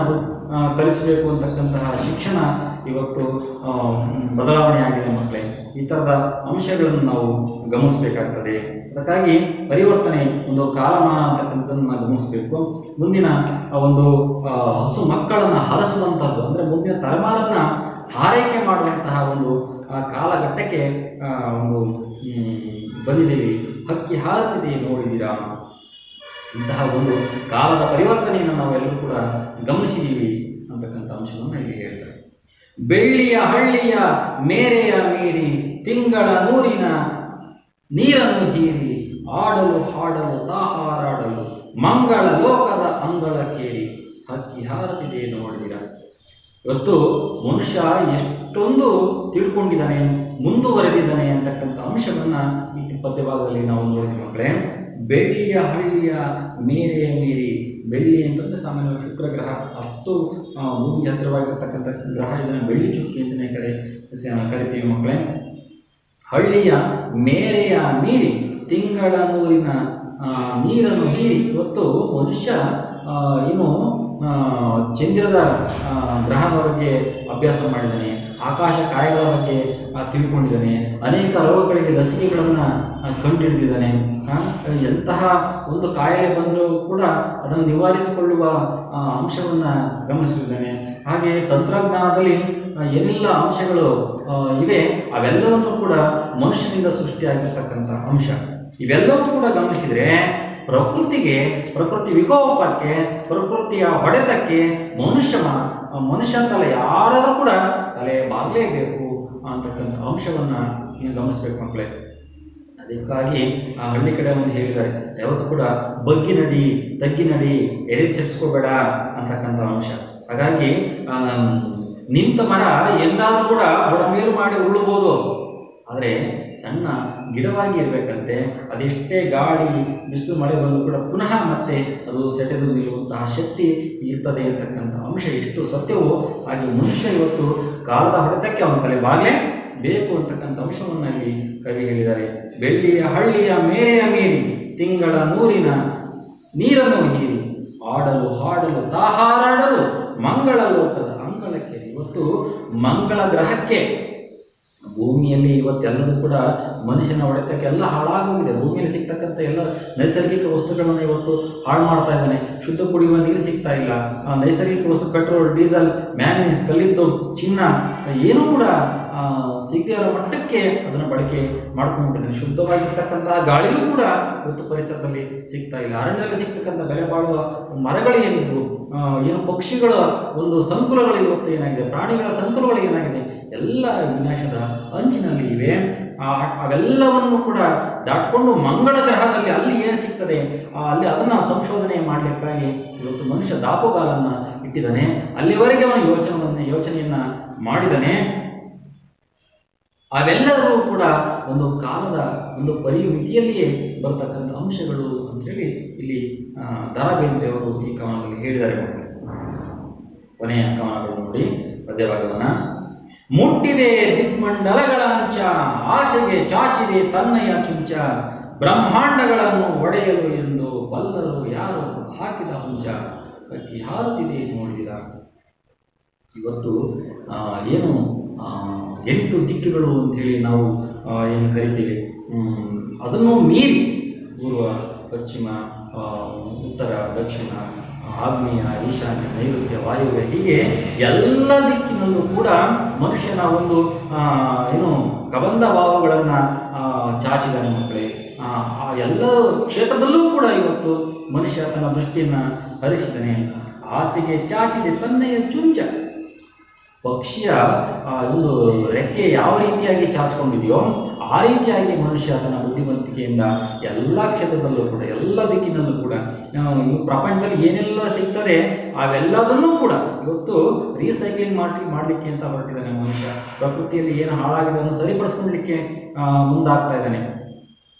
ಕಲಿಸಬೇಕು ಅಂತಕ್ಕಂತಹ ಶಿಕ್ಷಣ ಇವತ್ತು ಬದಲಾವಣೆ ಆಗಿದೆ ಮಕ್ಕಳೇ. ಈ ಥರದ ಅಂಶಗಳನ್ನು ನಾವು ಗಮನಿಸಬೇಕಾಗ್ತದೆ. ಅದಕ್ಕಾಗಿ ಪರಿವರ್ತನೆ, ಒಂದು ಕಾಲಮಾನ ಅಂತಕ್ಕಂಥದ್ದನ್ನು ಗಮನಿಸಬೇಕು. ಮುಂದಿನ ಒಂದು ಹಸು ಮಕ್ಕಳನ್ನು ಹರಸುವಂಥದ್ದು ಅಂದರೆ ಮುಂದಿನ ತಲೆಮಾರನ್ನು ಆರೈಕೆ ಮಾಡುವಂತಹ ಒಂದು ಕಾಲಘಟ್ಟಕ್ಕೆ ಒಂದು ಬಂದಿದ್ದೀವಿ. ಹಕ್ಕಿ ಹಾರುತ್ತಿದೆ ನೋಡಿದ್ದೀರಾ. ಇಂತಹ ಒಂದು ಕಾಲದ ಪರಿವರ್ತನೆಯನ್ನು ನಾವೆಲ್ಲರೂ ಕೂಡ ಗಮನಿಸಿದ್ದೀವಿ ಅಂತಕ್ಕಂಥ ಅಂಶವನ್ನು ಇಲ್ಲಿ ಹೇಳ್ತಾರೆ. ಬೆಳ್ಳಿಯ ಹಳ್ಳಿಯ ಮೇರೆಯ ಮೀರಿ ತಿಂಗಳ ನೂರಿನ ನೀರನ್ನು ಹೀರಿ ಆಡಲು ಹಾಡಲು ತಾಹಾರಾಡಲು ಮಂಗಳ ಲೋಕದ ಅಂಗಳಕ್ಕೇರಿ ಹಕ್ಕಿ ಹಾರುತ್ತಿದೆ ನೋಡಿದಿರ. ಇವತ್ತು ಮನುಷ್ಯ ಎಷ್ಟೊಂದು ತಿಳ್ಕೊಂಡಿದ್ದಾನೆ, ಮುಂದುವರೆದಿದ್ದಾನೆ ಅಂತಕ್ಕಂಥ ಅಂಶವನ್ನು ಈ ಪದ್ಯಭಾಗದಲ್ಲಿ ನಾವು ನೋಡಿದ್ವಿ ಮಕ್ಕಳೇ. ಬೆಳ್ಳಿಯ ಹಳ್ಳಿಯ ಮೇರೆಯ ಮೀರಿ. ಬೆಳ್ಳಿ ಅಂತಂದರೆ ಸಾಮಾನ್ಯವಾಗಿ ಶುಕ್ರ ಗ್ರಹ, 10 ಭೂಮಿಗೆ ಹತ್ತಿರವಾಗಿರ್ತಕ್ಕಂಥ ಗ್ರಹ, ಇದನ್ನು ಬೆಳ್ಳಿ ಚುಕ್ಕಿ ಅಂತಲೇ ಕರಿತೀವಿ ಮಕ್ಕಳೇ. ಹಳ್ಳಿಯ ಮೇರೆಯ ಮೀರಿ ತಿಂಗಳ ನೂರಿನ ನೀರನ್ನು ಹೀರಿ. ಇವತ್ತು ಮನುಷ್ಯ ಏನು ಚಂದ್ರದ ಗ್ರಹದ ಬಗ್ಗೆ ಅಭ್ಯಾಸ ಮಾಡಿದ್ದಾನೆ, ಆಕಾಶ ಕಾಯಗಳ ಬಗ್ಗೆ ತಿಳ್ಕೊಂಡಿದ್ದಾನೆ, ಅನೇಕ ರೋಗಗಳಿಗೆ ಲಸಿಕೆಗಳನ್ನು ಕಂಡುಹಿಡಿದಿದ್ದಾನೆ. ಎಂತಹ ಒಂದು ಕಾಯಿಲೆ ಬಂದರೂ ಕೂಡ ಅದನ್ನು ನಿವಾರಿಸಿಕೊಳ್ಳುವ ಅಂಶವನ್ನು ಗಮನಿಸಿದ್ದಾನೆ. ಹಾಗೆ ತಂತ್ರಜ್ಞಾನದಲ್ಲಿ ಏನೆಲ್ಲ ಅಂಶಗಳು ಇವೆ ಅವೆಲ್ಲವನ್ನು ಕೂಡ ಮನುಷ್ಯನಿಂದ ಸೃಷ್ಟಿಯಾಗಿರ್ತಕ್ಕಂಥ ಅಂಶ. ಇವೆಲ್ಲವೂ ಕೂಡ ಗಮನಿಸಿದರೆ ಪ್ರಕೃತಿ ವಿಕೋಪಕ್ಕೆ, ಪ್ರಕೃತಿಯ ಹೊಡೆತಕ್ಕೆ ಮನುಷ್ಯ ಅಂತಲ್ಲ ಯಾರಾದರೂ ಕೂಡ ತಲೆ ಬಾಗಲೇಬೇಕು ಅಂತಕ್ಕಂಥ ಅಂಶವನ್ನು ಗಮನಿಸಬೇಕು ಮಕ್ಕಳೇ. ಅದಕ್ಕಾಗಿ ಆ ಹಳ್ಳಿ ಕಡೆ ಒಂದು ಹೇಳಿದ್ದಾರೆ, ಯಾವತ್ತೂ ಕೂಡ ಬಗ್ಗಿ ನಡಿ, ತಗ್ಗಿ ನಡಿ, ಎದೆ ಚಲಿಸ್ಕೋಬೇಡ ಅಂತಕ್ಕಂಥ ಅಂಶ. ಹಾಗಾಗಿ ನಿಂತ ಮರ ಎಂದಾದರೂ ಕೂಡ ಬುಡಮೇಲು ಮಾಡಿ ಉರುಳಬಹುದು, ಆದರೆ ಸಣ್ಣ ಗಿಡವಾಗಿ ಇರಬೇಕಂತೆ. ಅದೆಷ್ಟೇ ಗಾಳಿ ಬಿಸಿಲು ಮಳೆ ಬಂದು ಕೂಡ ಪುನಃ ಮತ್ತೆ ಅದು ಸೆಟೆದು ನಿಲ್ಲುವಂತಹ ಶಕ್ತಿ ಇರ್ತದೆ ಅಂತಕ್ಕಂಥ ಅಂಶ ಎಷ್ಟು ಸತ್ಯವೋ ಹಾಗೆ ಮನುಷ್ಯ ಇವತ್ತು ಕಾಲದ ಹೊಡೆತಕ್ಕೆ ಅವನ ತಲೆ ಬಾಗಲೇ ಬೇಕು ಅಂತಕ್ಕಂಥ ಅಂಶವನ್ನು ಇಲ್ಲಿ ಕವಿ ಹೇಳಿದ್ದಾರೆ. ಬೆಳ್ಳಿಯ ಹಳ್ಳಿಯ ಮೇರೆಯ ಮೀರಿ ತಿಂಗಳ ನೂರಿನ ನೀರನ್ನು ಹೀರಿ ಆಡಲು ಹಾಡಲು ತಾಹಾರಾಡಲು ಮಂಗಳ ಲೋಕದ ಅಂಗಳಕ್ಕೆ. ಇವತ್ತು ಮಂಗಳ ಗ್ರಹಕ್ಕೆ, ಭೂಮಿಯಲ್ಲಿ ಇವತ್ತೆಲ್ಲದೂ ಕೂಡ ಮನುಷ್ಯನ ಹೊಡೆತಕ್ಕೆ ಎಲ್ಲ ಹಾಳಾಗೋಗಿದೆ. ಭೂಮಿಯಲ್ಲಿ ಸಿಗ್ತಕ್ಕಂಥ ಎಲ್ಲ ನೈಸರ್ಗಿಕ ವಸ್ತುಗಳನ್ನು ಇವತ್ತು ಹಾಳು ಮಾಡ್ತಾ ಇದ್ದಾನೆ. ಶುದ್ಧ ಕುಡಿಯುವ ನೀರು ಸಿಗ್ತಾ ಇಲ್ಲ. ನೈಸರ್ಗಿಕ ವಸ್ತು ಪೆಟ್ರೋಲ್, ಡೀಸೆಲ್, ಮ್ಯಾಂಗನೀಸ್, ಕಲ್ಲಿದ್ದು, ಚಿನ್ನ ಏನೂ ಕೂಡ ಸಿಗದೇ ಇರೋ ಮಟ್ಟಕ್ಕೆ ಅದನ್ನು ಬಳಕೆ ಮಾಡ್ಕೊಂಡ್ಬಿಟ್ಟಿದ್ದಾನೆ. ಶುದ್ಧವಾಗಿರ್ತಕ್ಕಂತಹ ಗಾಳಿಯೂ ಕೂಡ ಇವತ್ತು ಪರಿಸರದಲ್ಲಿ ಸಿಗ್ತಾ ಇಲ್ಲ. ಅರಣ್ಯದಲ್ಲಿ ಸಿಗ್ತಕ್ಕಂಥ ಬೆಲೆ ಬಾಳುವ ಮರಗಳು ಏನಿದ್ವು, ಏನು ಪಕ್ಷಿಗಳ ಒಂದು ಸಂಕುಲಗಳು ಇವತ್ತು ಏನಾಗಿದೆ, ಪ್ರಾಣಿಗಳ ಸಂಕುಲಗಳು ಏನಾಗಿದೆ, ಎಲ್ಲ ವಿನಾಶದ ಅಂಚಿನಲ್ಲಿ ಇವೆ. ಅವೆಲ್ಲವನ್ನು ಕೂಡ ದಾಟ್ಕೊಂಡು ಮಂಗಳ ಗ್ರಹದಲ್ಲಿ ಅಲ್ಲಿ ಏನು ಸಿಗ್ತದೆ ಅಲ್ಲಿ ಅದನ್ನು ಸಂಶೋಧನೆ ಮಾಡಲಿಕ್ಕಾಗಿ ಇವತ್ತು ಮನುಷ್ಯ ದಾಪುಗಾಲನ್ನು ಇಟ್ಟಿದ್ದಾನೆ. ಅಲ್ಲಿವರೆಗೆ ಅವನು ಯೋಚನೆಯನ್ನು ಮಾಡಿದ್ದಾನೆ. ಅವೆಲ್ಲರೂ ಕೂಡ ಒಂದು ಕಾಲದ ಒಂದು ಪರಿಮಿತಿಯಲ್ಲಿಯೇ ಬರ್ತಕ್ಕಂಥ ಅಂಶಗಳು ಅಂತೇಳಿ ಇಲ್ಲಿ ದ.ರಾ ಬೇಂದ್ರೆಯವರು ಈ ಕವನದಲ್ಲಿ ಹೇಳಿದ್ದಾರೆ. ಕೊನೆಯ ಕವನಗಳು ನೋಡಿ ಪದ್ಯಭಾಗವನ್ನ. ಮುಟ್ಟಿದೆ ದಿಗ್ಮಂಡಲಗಳ ಅಂಚ, ಆಚೆಗೆ ಚಾಚಿದೆ ತನ್ನಯ ಚುಂಚ, ಬ್ರಹ್ಮಾಂಡಗಳನ್ನು ಒಡೆಯಲು ಎಂದು ಬಲ್ಲರು ಯಾರು ಹಾಕಿದ ಹುಂಚ, ಅಕ್ಕಿ ಹಾರುತ್ತಿದೆ ನೋಡಿದ. ಇವತ್ತು ಏನು 8 ದಿಕ್ಕುಗಳು ಅಂಥೇಳಿ ನಾವು ಏನು ಕರಿತೀವಿ, ಅದನ್ನು ಮೀರಿ ಪೂರ್ವ, ಪಶ್ಚಿಮ, ಉತ್ತರ, ದಕ್ಷಿಣ, ಆಗ್ನೇಯ, ಈಶಾನ್ಯ, ನೈಋತ್ಯ, ವಾಯುವ್ಯ, ಹೀಗೆ ಎಲ್ಲ ದಿಕ್ಕಿನಲ್ಲೂ ಕೂಡ ಮನುಷ್ಯನ ಒಂದು ಏನು ಕಬಂಧ ಭಾವಗಳನ್ನು ಚಾಚಿದಾನೆ ಮಕ್ಕಳೇ. ಆ ಎಲ್ಲ ಕ್ಷೇತ್ರದಲ್ಲೂ ಕೂಡ ಇವತ್ತು ಮನುಷ್ಯ ತನ್ನ ದೃಷ್ಟಿಯನ್ನು ಹರಿಸಿದ್ದಾನೆ. ಆಚೆಗೆ ಚಾಚಿದೆ ತನ್ನೆಯ ಚುಂಚ. ಪಕ್ಷಿಯ ಒಂದು ರೆಕ್ಕೆ ಯಾವ ರೀತಿಯಾಗಿ ಚಾಚಿಕೊಂಡಿದೆಯೋ ಆ ರೀತಿಯಾಗಿ ಮನುಷ್ಯ ತನ್ನ ಬುದ್ಧಿವಂತಿಕೆಯಿಂದ ಎಲ್ಲ ಕ್ಷೇತ್ರದಲ್ಲೂ ಕೂಡ, ಎಲ್ಲ ದಿಕ್ಕಿನಲ್ಲೂ ಕೂಡ, ಪ್ರಪಂಚದಲ್ಲಿ ಏನೆಲ್ಲ ಸಿಗ್ತದೆ ಅವೆಲ್ಲದನ್ನೂ ಕೂಡ ಇವತ್ತು ರೀಸೈಕ್ಲಿಂಗ್ ಮಾಡಲಿಕ್ಕೆ ಅಂತ ಹೊರಟಿದ್ದಾನೆ ಮನುಷ್ಯ. ಪ್ರಕೃತಿಯಲ್ಲಿ ಏನು ಹಾಳಾಗಿದೆ ಅದನ್ನು ಸರಿಪಡಿಸ್ಕೊಳ್ಳಲಿಕ್ಕೆ ಮುಂದಾಗ್ತಾ ಇದ್ದಾನೆ.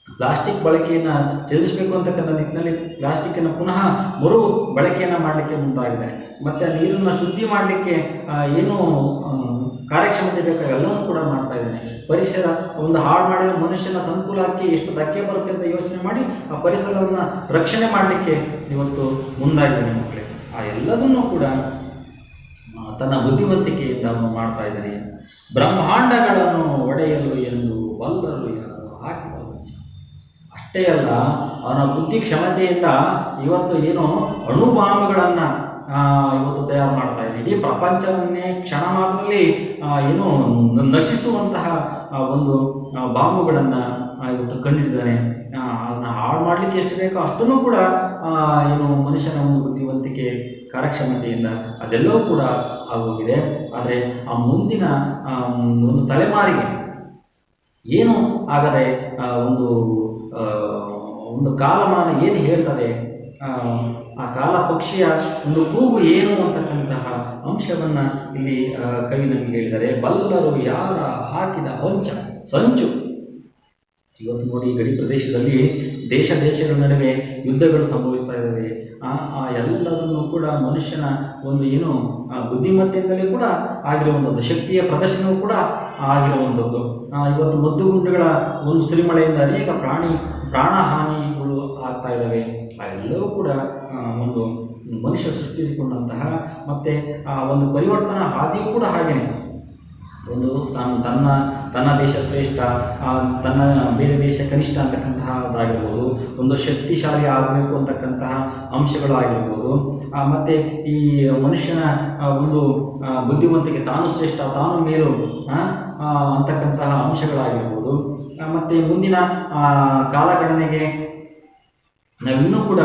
ಪ್ಲಾಸ್ಟಿಕ್ ಬಳಕೆಯನ್ನು ತ್ಯಜಿಸಬೇಕು ಅಂತಕ್ಕಂಥ ನಿಟ್ಟಿನಲ್ಲಿ ಪ್ಲಾಸ್ಟಿಕ್ಕನ್ನು ಪುನಃ ಮರು ಬಳಕೆಯನ್ನು ಮಾಡಲಿಕ್ಕೆ ಮುಂದಾಗಿದೆ. ಮತ್ತು ನೀರನ್ನು ಶುದ್ಧಿ ಮಾಡಲಿಕ್ಕೆ ಏನು ಕಾರ್ಯಕ್ಷಮತೆ ಬೇಕು ಅವೆಲ್ಲವೂ ಕೂಡ ಮಾಡ್ತಾ ಇದ್ದಾನೆ. ಪರಿಸರ ಒಂದು ಹಾಳು ಮಾಡಿದ ಮನುಷ್ಯನ ಸಂಕುಲಕ್ಕೆ ಎಷ್ಟು ಧಕ್ಕೆ ಬರುತ್ತೆ ಅಂತ ಯೋಚನೆ ಮಾಡಿ ಆ ಪರಿಸರವನ್ನು ರಕ್ಷಣೆ ಮಾಡಲಿಕ್ಕೆ ಇವತ್ತು ಮುಂದಾಗಿದ್ದಾನೆ ಮಕ್ಕಳೇ. ಆ ಎಲ್ಲದನ್ನೂ ಕೂಡ ತನ್ನ ಬುದ್ಧಿವಂತಿಕೆಯಿಂದ ಅವನು ಮಾಡ್ತಾ ಇದ್ದಾನೆ. ಬ್ರಹ್ಮಾಂಡಗಳನ್ನು ಒಡೆಯಲು ಎಂದು ಬಲ್ಲರು ಯಾರು ಹಾಕಿದ. ಅಷ್ಟೇ ಅಲ್ಲ, ಅವನ ಬುದ್ಧಿ ಕ್ಷಮತೆಯಿಂದ ಇವತ್ತು ಏನು ಅಣುಬಾಂಬ್ಗಳನ್ನು ಇವತ್ತು ತಯಾರು ಮಾಡ್ತಾ ಇದೆ. ಇಡೀ ಪ್ರಪಂಚವನ್ನೇ ಕ್ಷಣ ಮಾತ್ರದಲ್ಲಿ ಏನು ನಶಿಸುವಂತಹ ಒಂದು ಬಾಂಬುಗಳನ್ನು ಇವತ್ತು ಕಂಡಿದ್ದಾನೆ. ಅದನ್ನು ಹಾಳು ಮಾಡಲಿಕ್ಕೆ ಎಷ್ಟು ಬೇಕೋ ಅಷ್ಟನ್ನು ಕೂಡ ಏನು ಮನುಷ್ಯನ ಒಂದು ಬುದ್ಧಿವಂತಿಕೆ ಕಾರ್ಯಕ್ಷಮತೆಯಿಂದ ಅದೆಲ್ಲವೂ ಕೂಡ ಆಗೋಗಿದೆ. ಆದರೆ ಆ ಮುಂದಿನ ಒಂದು ತಲೆಮಾರಿಗೆ ಏನು ಆಗದೆ ಒಂದು ಕಾಲಮಾನ ಏನು ಹೇಳ್ತದೆ, ಆ ಕಾಲ ಪಕ್ಷಿಯ ಒಂದು ಕೂಗು ಏನು ಅಂತಕ್ಕಂತಹ ಅಂಶವನ್ನು ಇಲ್ಲಿ ಕವಿ ನಮಗೆ ಹೇಳಿದ್ದಾರೆ. ಬಲ್ಲರು ಯಾರ ಹಾಕಿದ ಸಂಚು. ಇವತ್ತು ನೋಡಿ, ಗಡಿ ಪ್ರದೇಶದಲ್ಲಿ ದೇಶಗಳ ನಡುವೆ ಯುದ್ಧಗಳು ಸಂಭವಿಸ್ತಾ ಇದ್ದಾವೆ. ಆ ಎಲ್ಲದನ್ನು ಕೂಡ ಮನುಷ್ಯನ ಒಂದು ಏನು ಬುದ್ಧಿಮತ್ತೆಯಿಂದಲೇ ಕೂಡ ಆಗಿರುವಂಥದ್ದು, ಶಕ್ತಿಯ ಪ್ರದರ್ಶನವೂ ಕೂಡ ಆಗಿರುವಂಥದ್ದು. ಇವತ್ತು ಮದ್ದುಗುಂಡುಗಳ ಒಂದು ಸುರಿಮಳೆಯಿಂದ ಅನೇಕ ಪ್ರಾಣಹಾನಿಗಳು ಆಗ್ತಾ ಇದ್ದಾವೆ. ಅವೆಲ್ಲವೂ ಕೂಡ ಒಂದು ಮನುಷ್ಯ ಸೃಷ್ಟಿಸಿಕೊಂಡಂತಹ ಮತ್ತು ಆ ಒಂದು ಪರಿವರ್ತನಾ ಹಾದಿಯೂ ಕೂಡ ಹಾಗೆಯೇ. ಒಂದು ತನ್ನ ದೇಶ ಶ್ರೇಷ್ಠ, ತನ್ನ ಬೇರೆ ದೇಶ ಕನಿಷ್ಠ ಅಂತಕ್ಕಂತಹದ್ದಾಗಿರ್ಬೋದು, ಒಂದು ಶಕ್ತಿಶಾಲಿ ಆಗಬೇಕು ಅಂತಕ್ಕಂತಹ ಅಂಶಗಳು ಆಗಿರ್ಬೋದು, ಮತ್ತು ಈ ಮನುಷ್ಯನ ಒಂದು ಬುದ್ಧಿವಂತಿಕೆ, ತಾನು ಶ್ರೇಷ್ಠ ತಾನು ಮೇಲು ಅಂತಕ್ಕಂತಹ ಅಂಶಗಳಾಗಿರ್ಬೋದು, ಮತ್ತು ಮುಂದಿನ ಕಾಲಗಣನೆಗೆ ನಾವಿನ್ನೂ ಕೂಡ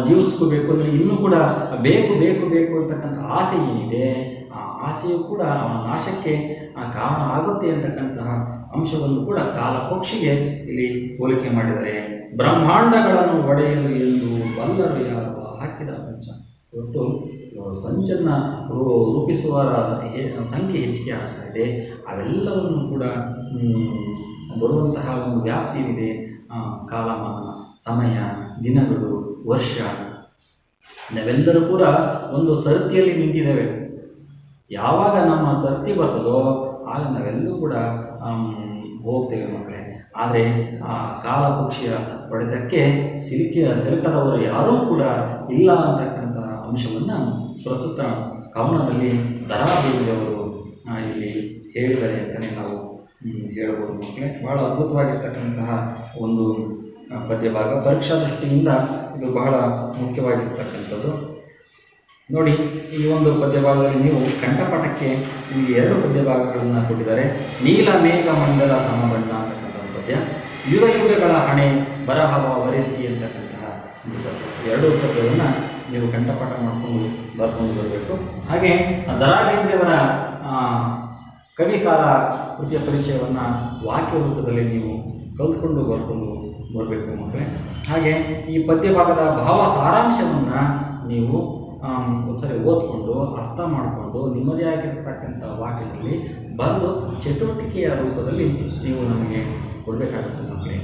ಜೀವಿಸ್ಕೋಬೇಕು ಅಂದರೆ ಇನ್ನೂ ಕೂಡ ಬೇಕು ಅಂತಕ್ಕಂಥ ಆಸೆ ಏನಿದೆ, ಆ ಆಸೆಯು ಕೂಡ ನಾಶಕ್ಕೆ ಕಾರಣ ಆಗುತ್ತೆ ಅಂತಕ್ಕಂತಹ ಅಂಶವನ್ನು ಕೂಡ ಕಾಲ ಪಕ್ಷಿಗೆ ಇಲ್ಲಿ ಹೋಲಿಕೆ ಮಾಡಿದರೆ. ಬ್ರಹ್ಮಾಂಡಗಳನ್ನು ಒಡೆಯಲು ಎಂದು ಬಲ್ಲರು ಯಾರು ಹಾಕಿದ ಪಂಚ. ಇವತ್ತು ಸಂಚನ್ನು ರೂಪಿಸುವವರ ಸಂಖ್ಯೆ ಹೆಚ್ಚಿಗೆ ಆಗ್ತಾ ಇದೆ. ಅವೆಲ್ಲವನ್ನು ಕೂಡ ಬರುವಂತಹ ಒಂದು ವ್ಯಾಪ್ತಿ ಏನಿದೆ, ಕಾಲಮಾನ, ಸಮಯ, ದಿನಗಳು, ವರ್ಷ, ನಾವೆಲ್ಲರೂ ಕೂಡ ಒಂದು ಸರತಿಯಲ್ಲಿ ನಿಂತಿದ್ದೇವೆ. ಯಾವಾಗ ನಮ್ಮ ಸರತಿ ಬರ್ತದೋ ಆಗ ನಾವೆಲ್ಲರೂ ಕೂಡ ಹೋಗ್ತೇವೆ ಮಕ್ಕಳೇ. ಆದರೆ ಆ ಕಾಲ ಪಕ್ಷಿಯ ಹೊಡೆತಕ್ಕೆ ಸಿಲುಕದವರು ಯಾರೂ ಕೂಡ ಇಲ್ಲ ಅಂತಕ್ಕಂಥ ಅಂಶವನ್ನು ಪ್ರಸ್ತುತ ಕವನದಲ್ಲಿ ದ.ರಾ ಬೇಂದ್ರೆಯವರು ಇಲ್ಲಿ ಹೇಳಿದ್ದಾರೆ ಅಂತಲೇ ನಾವು ಹೇಳ್ಬೋದು ಮಕ್ಕಳೇ. ಭಾಳ ಅದ್ಭುತವಾಗಿರ್ತಕ್ಕಂತಹ ಒಂದು ಪದ್ಯಭಾಗ. ಪರೀಕ್ಷಾ ದೃಷ್ಟಿಯಿಂದ ಇದು ಬಹಳ ಮುಖ್ಯವಾಗಿರ್ತಕ್ಕಂಥದ್ದು. ನೋಡಿ, ಈ ಒಂದು ಪದ್ಯಭಾಗದಲ್ಲಿ ನೀವು ಕಂಠಪಾಠಕ್ಕೆ ನಿಮಗೆ 2 ಪದ್ಯಭಾಗಗಳನ್ನು ಕೊಟ್ಟಿದ್ದಾರೆ. ನೀಲ ಮೇಘ ಮಂಡಲ ಸಮಬಣ್ಣ ಅಂತಕ್ಕಂಥ ಒಂದು ಪದ್ಯ, ಯುಗಗಳ ಹಣೆ ಬರಹವ ವರೆಸಿ ಅಂತಕ್ಕಂತಹ ಒಂದು ಪದ್ಯ. 2 ಪದ್ಯವನ್ನು ನೀವು ಕಂಠಪಾಠ ಬರ್ಕೊಂಡು ಬರಬೇಕು. ಹಾಗೆ ದ.ರಾ ಬೇಂದ್ರೆಯವರ ಕವಿಕಾಲ ಕೃತಿಯ ಪರಿಚಯವನ್ನು ವಾಕ್ಯ ರೂಪದಲ್ಲಿ ನೀವು ಕಲ್ತ್ಕೊಂಡು ಬರ್ಕೊಂಡು ಬರಬೇಕು ಮಕ್ಕಳೇ. ಹಾಗೆ ಈ ಪದ್ಯಭಾಗದ ಭಾವ ಸಾರಾಂಶವನ್ನು ನೀವು ಒಂದ್ಸರಿ ಓದ್ಕೊಂಡು ಅರ್ಥ ಮಾಡಿಕೊಂಡು ನಿಮ್ಮದೇ ಆಗಿರ್ತಕ್ಕಂಥ ವಾಕ್ಯದಲ್ಲಿ ಬರೆದು ಚಟುವಟಿಕೆಯ ರೂಪದಲ್ಲಿ ನೀವು ನಮಗೆ ಕೊಡಬೇಕಾಗುತ್ತೆ ಮಕ್ಕಳೇ.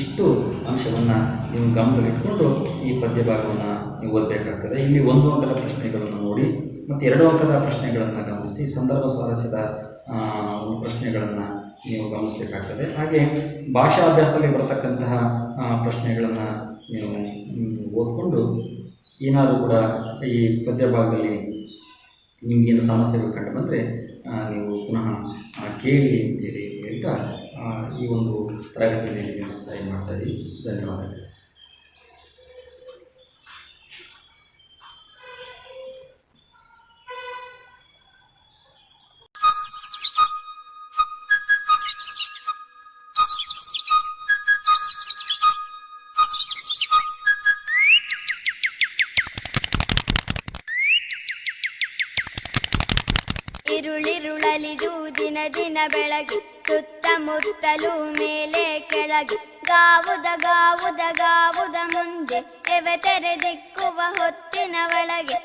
ಇಷ್ಟು ಅಂಶವನ್ನು ನೀವು ಗಮನದಲ್ಲಿಟ್ಕೊಂಡು ಈ ಪದ್ಯ ಭಾಗವನ್ನು ನೀವು ಓದಬೇಕಾಗ್ತದೆ. ಇಲ್ಲಿ 1 ಅಂಕದ ಪ್ರಶ್ನೆಗಳನ್ನು ನೋಡಿ ಮತ್ತು 2 ಅಂಕದ ಪ್ರಶ್ನೆಗಳನ್ನು ಗಮನಿಸಿ, ಸಂದರ್ಭ ಸ್ವಾರಸ್ಯದ ಪ್ರಶ್ನೆಗಳನ್ನು ನೀವು ಗಮನಿಸಬೇಕಾಗ್ತದೆ. ಹಾಗೆ ಭಾಷಾ ಅಭ್ಯಾಸದಲ್ಲಿ ಬರತಕ್ಕಂತಹ ಪ್ರಶ್ನೆಗಳನ್ನು ನೀವು ಓದ್ಕೊಂಡು ಏನಾದರೂ ಕೂಡ ಈ ಪದ್ಯ ಭಾಗದಲ್ಲಿ ನಿಮಗೇನು ಸಮಸ್ಯೆಗಳು ಕಂಡು ಬಂದರೆ ನೀವು ಪುನಃ ಕೇಳಿ ಅಂತೇಳಿ ಹೇಳ್ತಾ ಈ ಒಂದು ತರಗತಿಯಲ್ಲಿ ಮುಕ್ತಾಯ ಮಾಡ್ತಾ ಇದ್ದೀವಿ. ಧನ್ಯವಾದಗಳು. ಇರುಳಿರುಳಲಿದು ದಿನ ದಿನ ಬೆಳಗಿ ಸುತ್ತಮುತ್ತಲೂ ಮೇಲೆ ಕೆಳಗೆ ಗಾವುದ ಗಾವುದ ಗಾವುದ ಮುಂದೆ ಎವೆ ತೆರೆ ದಿಕ್ಕುವ ಹೊತ್ತಿನ ಒಳಗೆ